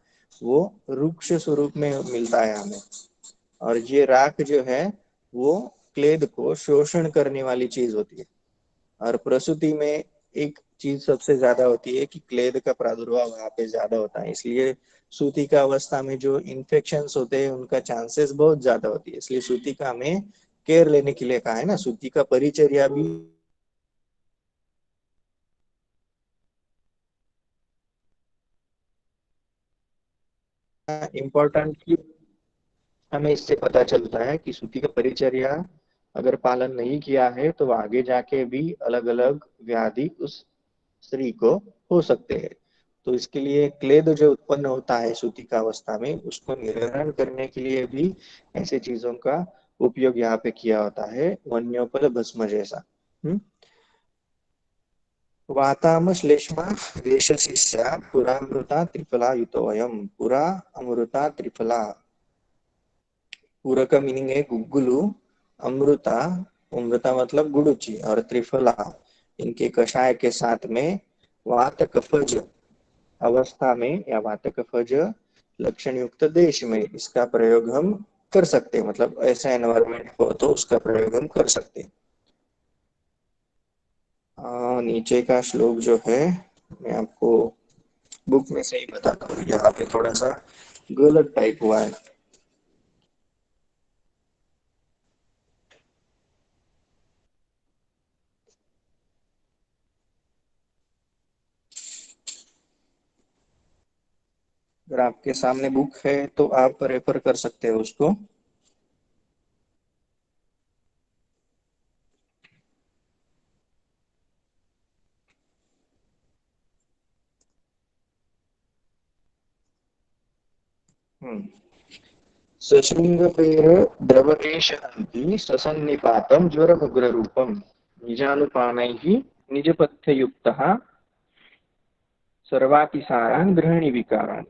वो रुक्ष स्वरूप में मिलता है हमें। और ये राख जो है वो क्लेद को शोषण करने वाली चीज होती है। और प्रसूति में एक चीज सबसे ज्यादा होती है कि क्लेद का प्रादुर्भाव वहां पे ज्यादा होता है, इसलिए सूतिका अवस्था में जो इन्फेक्शंस होते हैं उनका चांसेस बहुत ज्यादा होती है। इसलिए सूतिका में केयर लेने के लिए कहा है ना, सूतिका परिचर्या भी इम्पोर्टेंट। हमें इससे पता चलता है कि सूती का परिचर्या अगर पालन नहीं किया है तो आगे जाके भी अलग अलग व्याधि उस स्त्री को हो सकते हैं। तो इसके लिए क्लेद जो उत्पन्न होता है सूती का अवस्था में, उसको निवारण करने के लिए भी ऐसे चीजों का उपयोग यहाँ पे किया होता है, वन्योपल भस्म जैसा। वाताम श्लेष्मा वेशशिष्या पुरामृता त्रिफला युतोयम। पुरा अमृता त्रिफला, पूरा का मीनिंग है गुग्गुलू, अमृता, अमृता मतलब गुड़ुची, और त्रिफला इनके कषाय के साथ में वात कफज अवस्था में या वात कफज लक्षण युक्त देश में इसका प्रयोग हम कर सकते हैं। मतलब ऐसा एनवायरमेंट हो तो उसका प्रयोग हम कर सकते हैं। नीचे का श्लोक जो है मैं आपको बुक में से ही बताता हूँ, यहाँ पे थोड़ा सा गलत टाइप हुआ है। अगर आपके सामने बुक है तो आप रेफर कर सकते हो उसको। सशृंगपेर द्रवकेश हन्ति ससन्निपातं ज्वरमुग्ररूपम् निजानुपानैः निजपथ्ययुक्तः सर्वातिसारान् गृहणी विकारान्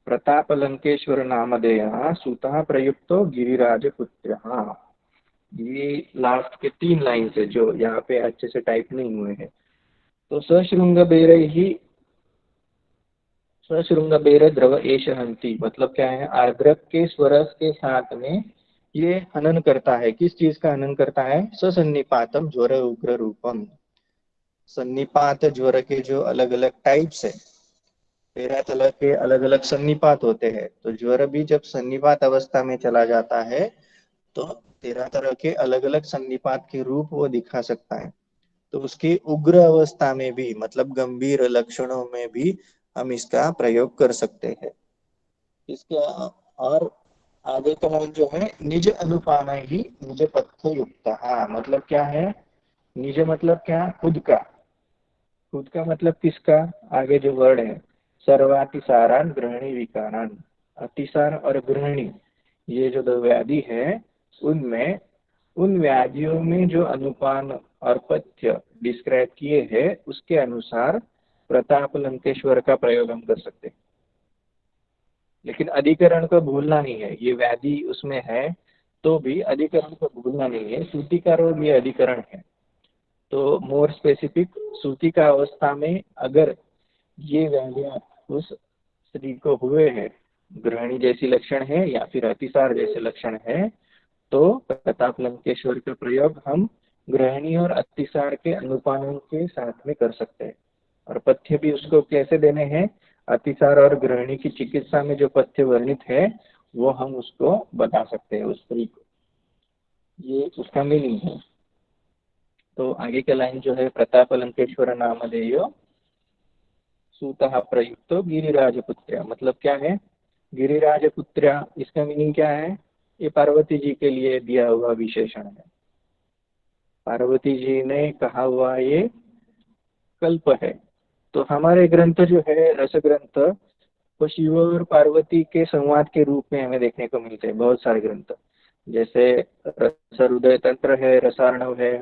प्रतापलंकेश्वर नामधेयः सूतः प्रयुक्तो गिरिराजपुत्रः। ये लास्ट के 3 लाइन से जो यहाँ पे अच्छे से टाइप नहीं हुए हैं। तो सशृंग बेर द्रव एश हंती मतलब क्या है, आर्द्रक के स्वरस के साथ में ये हनन करता है। किस चीज का हनन करता है? सन्निपातम ज्वर उग्र रूपम। सन्निपात ज्वर के जो अलग अलग टाइप्स है, 13 तरह के अलग अलग सन्निपात होते हैं। तो ज्वर भी जब सन्निपात अवस्था में चला जाता है तो 13 तरह के अलग अलग सन्निपात के रूप वो दिखा सकता है। तो उसकी उग्र अवस्था में भी, मतलब गंभीर लक्षणों में भी हम इसका प्रयोग कर सकते हैं। इसके और आगे का लाइन जो है, निज अनुपान ही निज पथ्य युक्त। हाँ, मतलब क्या है? निज मतलब क्या? खुद का। खुद का मतलब किसका? आगे जो वर्ड है, सर्वातिसारान गृहिणी विकारान। अतिसार और गृहिणी ये जो 2 व्याधि है, उनमें उन व्याधियों में जो अनुपान और पथ्य डिस्क्राइब किए हैं उसके अनुसार प्रताप लंकेश्वर का प्रयोग हम कर सकते हैं। लेकिन अधिकरण को भूलना नहीं है। ये व्याधि उसमें है तो भी अधिकरण को भूलना नहीं है। सूती का रोग ये अधिकरण है। तो मोर स्पेसिफिक, सूती का अवस्था में अगर ये व्याधियां उस स्त्री को हुए हैं, गृहिणी जैसी लक्षण है या फिर अतिसार जैसे लक्षण है, तो प्रताप लंकेश्वर का प्रयोग हम गृहिणी और अतिसार के अनुपानों के साथ में कर सकते हैं। और पथ्य भी उसको कैसे देने हैं? अतिसार और गृहिणी की चिकित्सा में जो पथ्य वर्णित है वो हम उसको बता सकते हैं उस स्त्री को। ये उसका मीनिंग है। तो आगे का लाइन जो है, प्रताप लंकेश्वर नामधेयो सूतः प्रयुक्तो गिरिराजपुत्र, मतलब क्या है? गिरिराजपुत्र, इसका मीनिंग क्या है? ये पार्वती जी के लिए दिया हुआ विशेषण है। पार्वती जी ने कहा हुआ ये कल्प है। तो हमारे ग्रंथ जो है, रस ग्रंथ, वो शिव और पार्वती के संवाद के रूप में हमें देखने को मिलते हैं। बहुत सारे ग्रंथ, जैसे रस हृदय तंत्र है, रसार्णव है।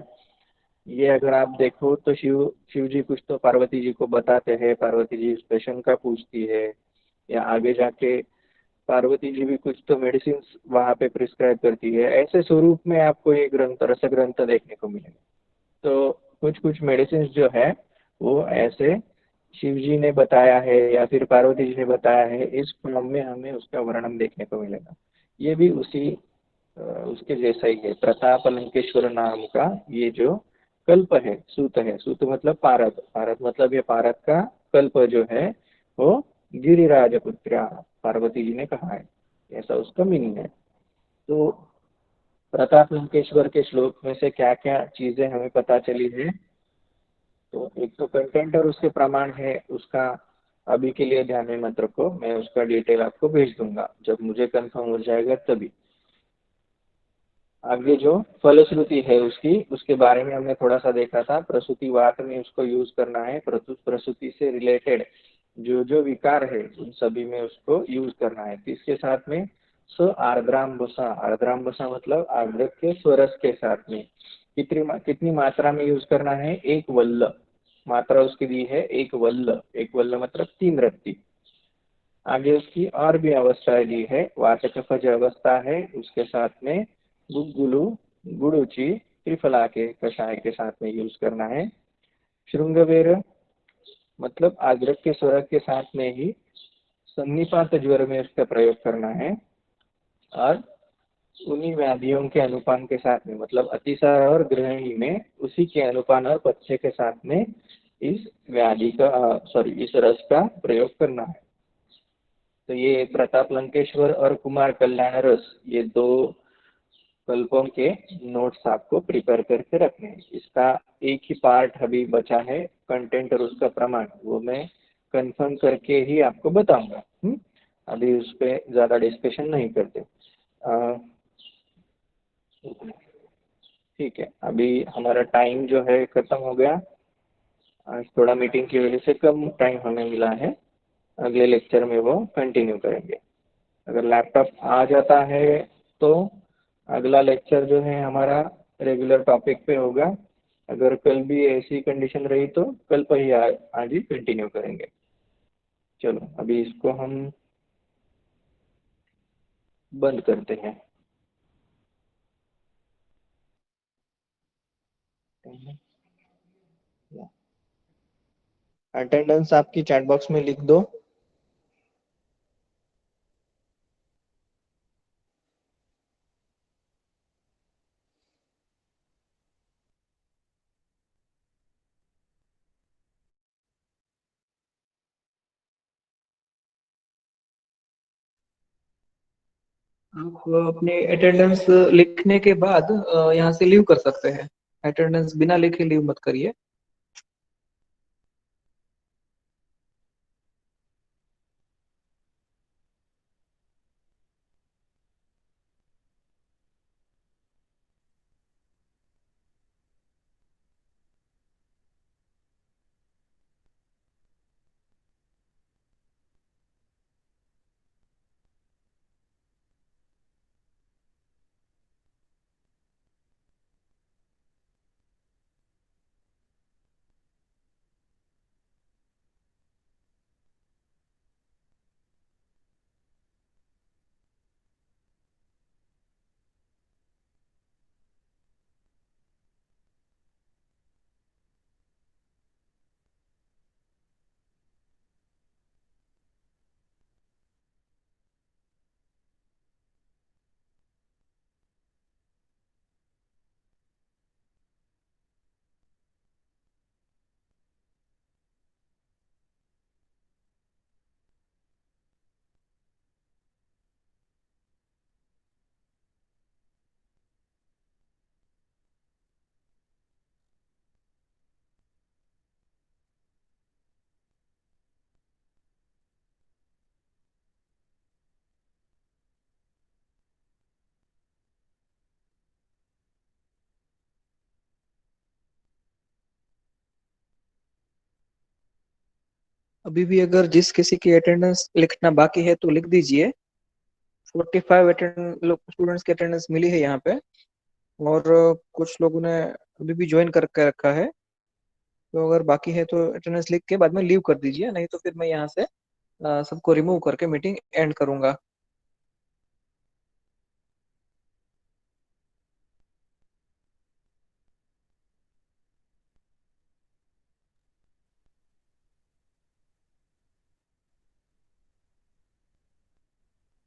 ये अगर आप देखो तो शिव जी कुछ तो पार्वती जी को बताते हैं, पार्वती जी उस पे शंका पूछती है, या आगे जाके पार्वती जी भी कुछ तो मेडिसिन वहां पे प्रिस्क्राइब करती है। ऐसे स्वरूप में आपको ये ग्रंथ, रस ग्रंथ देखने को मिलेगा। तो कुछ कुछ मेडिसिन जो है वो ऐसे शिव जी ने बताया है या फिर पार्वती जी ने बताया है, इस फॉर्म में हमें उसका वर्णन देखने को मिलेगा। ये भी उसी उसके जैसा ही है। प्रताप अलंकेश्वर नाम का ये जो कल्प है, सूत है, सूत मतलब पारद, पारद मतलब ये पारद का कल्प जो है वो गिरिराज पुत्र पार्वती जी ने कहा है, ऐसा उसका मीनिंग है। तो प्रताप लंकेश्वर के श्लोक में से क्या क्या चीजें हमें पता चली है? तो एक तो कंटेंट और उसके प्रमाण है, उसका अभी के लिए ध्यान में मत रखो। मैं उसका डिटेल आपको भेज दूंगा जब मुझे कंफर्म हो जाएगा तभी। आगे जो फलश्रुति है उसकी, उसके बारे में हमने थोड़ा सा देखा था। प्रसूति वात में उसको यूज करना है। प्रसूति से रिलेटेड जो जो विकार है उन सभी में उसको यूज करना है। किसके साथ में? स आर्द्राम्बसा। आर्द्राम्बसा मतलब आर्द्रक के स्वरस के साथ में। कितनी मात्रा में यूज करना है? 1 वल्ल। मात्रा उसकी दी है 1 वल्ल। 1 वल्ल मतलब 3 रत्ती। आगे उसकी और भी अवस्थाएं दी है। वाचकफज अवस्था है, उसके साथ में गुग्गुलु, गुड़ुचि, त्रिफला के कषाय के साथ में यूज करना है। श्रृंगवेर मतलब आद्रक के स्वरक के साथ में ही सन्निपात ज्वर में उसका प्रयोग करना है। और उन्हीं व्याधियों के अनुपान के साथ में, मतलब अतिसार और गृहिणी में उसी के अनुपान और पथ्य के साथ में इस व्याधि का इस रस का प्रयोग करना है। तो ये प्रताप लंकेश्वर और कुमार कल्याण रस, ये 2 कल्पों के नोट्स आपको प्रिपेयर करके रखने हैं। इसका एक ही पार्ट अभी बचा है, कंटेंट और उसका प्रमाण, वो मैं कंफर्म करके ही आपको बताऊंगा। अभी उस पर ज़्यादा डिस्कशन नहीं करते। ठीक है, अभी हमारा टाइम जो है ख़त्म हो गया। आज थोड़ा मीटिंग की वजह से कम टाइम हमें मिला है। अगले लेक्चर में वो कंटिन्यू करेंगे। अगर लैपटॉप आ जाता है तो अगला लेक्चर जो है हमारा रेगुलर टॉपिक पे होगा। अगर कल भी ऐसी कंडीशन रही तो कल पर ही आज ही कंटिन्यू करेंगे। चलो अभी इसको हम बंद करते हैं। अटेंडेंस आपकी चैट बॉक्स में लिख दो। आप अपने अटेंडेंस लिखने के बाद यहाँ से लीव कर सकते हैं। अटेंडेंस बिना लिखे लीव मत करिए। अभी भी अगर जिस किसी की अटेंडेंस लिखना बाकी है तो लिख दीजिए। 45 स्टूडेंट्स की अटेंडेंस मिली है यहाँ पे। और कुछ लोगों ने अभी भी ज्वाइन करके रखा है। तो अगर बाकी है तो अटेंडेंस लिख के बाद में लीव कर दीजिए, नहीं तो फिर मैं यहाँ से सबको रिमूव करके मीटिंग एंड करूंगा।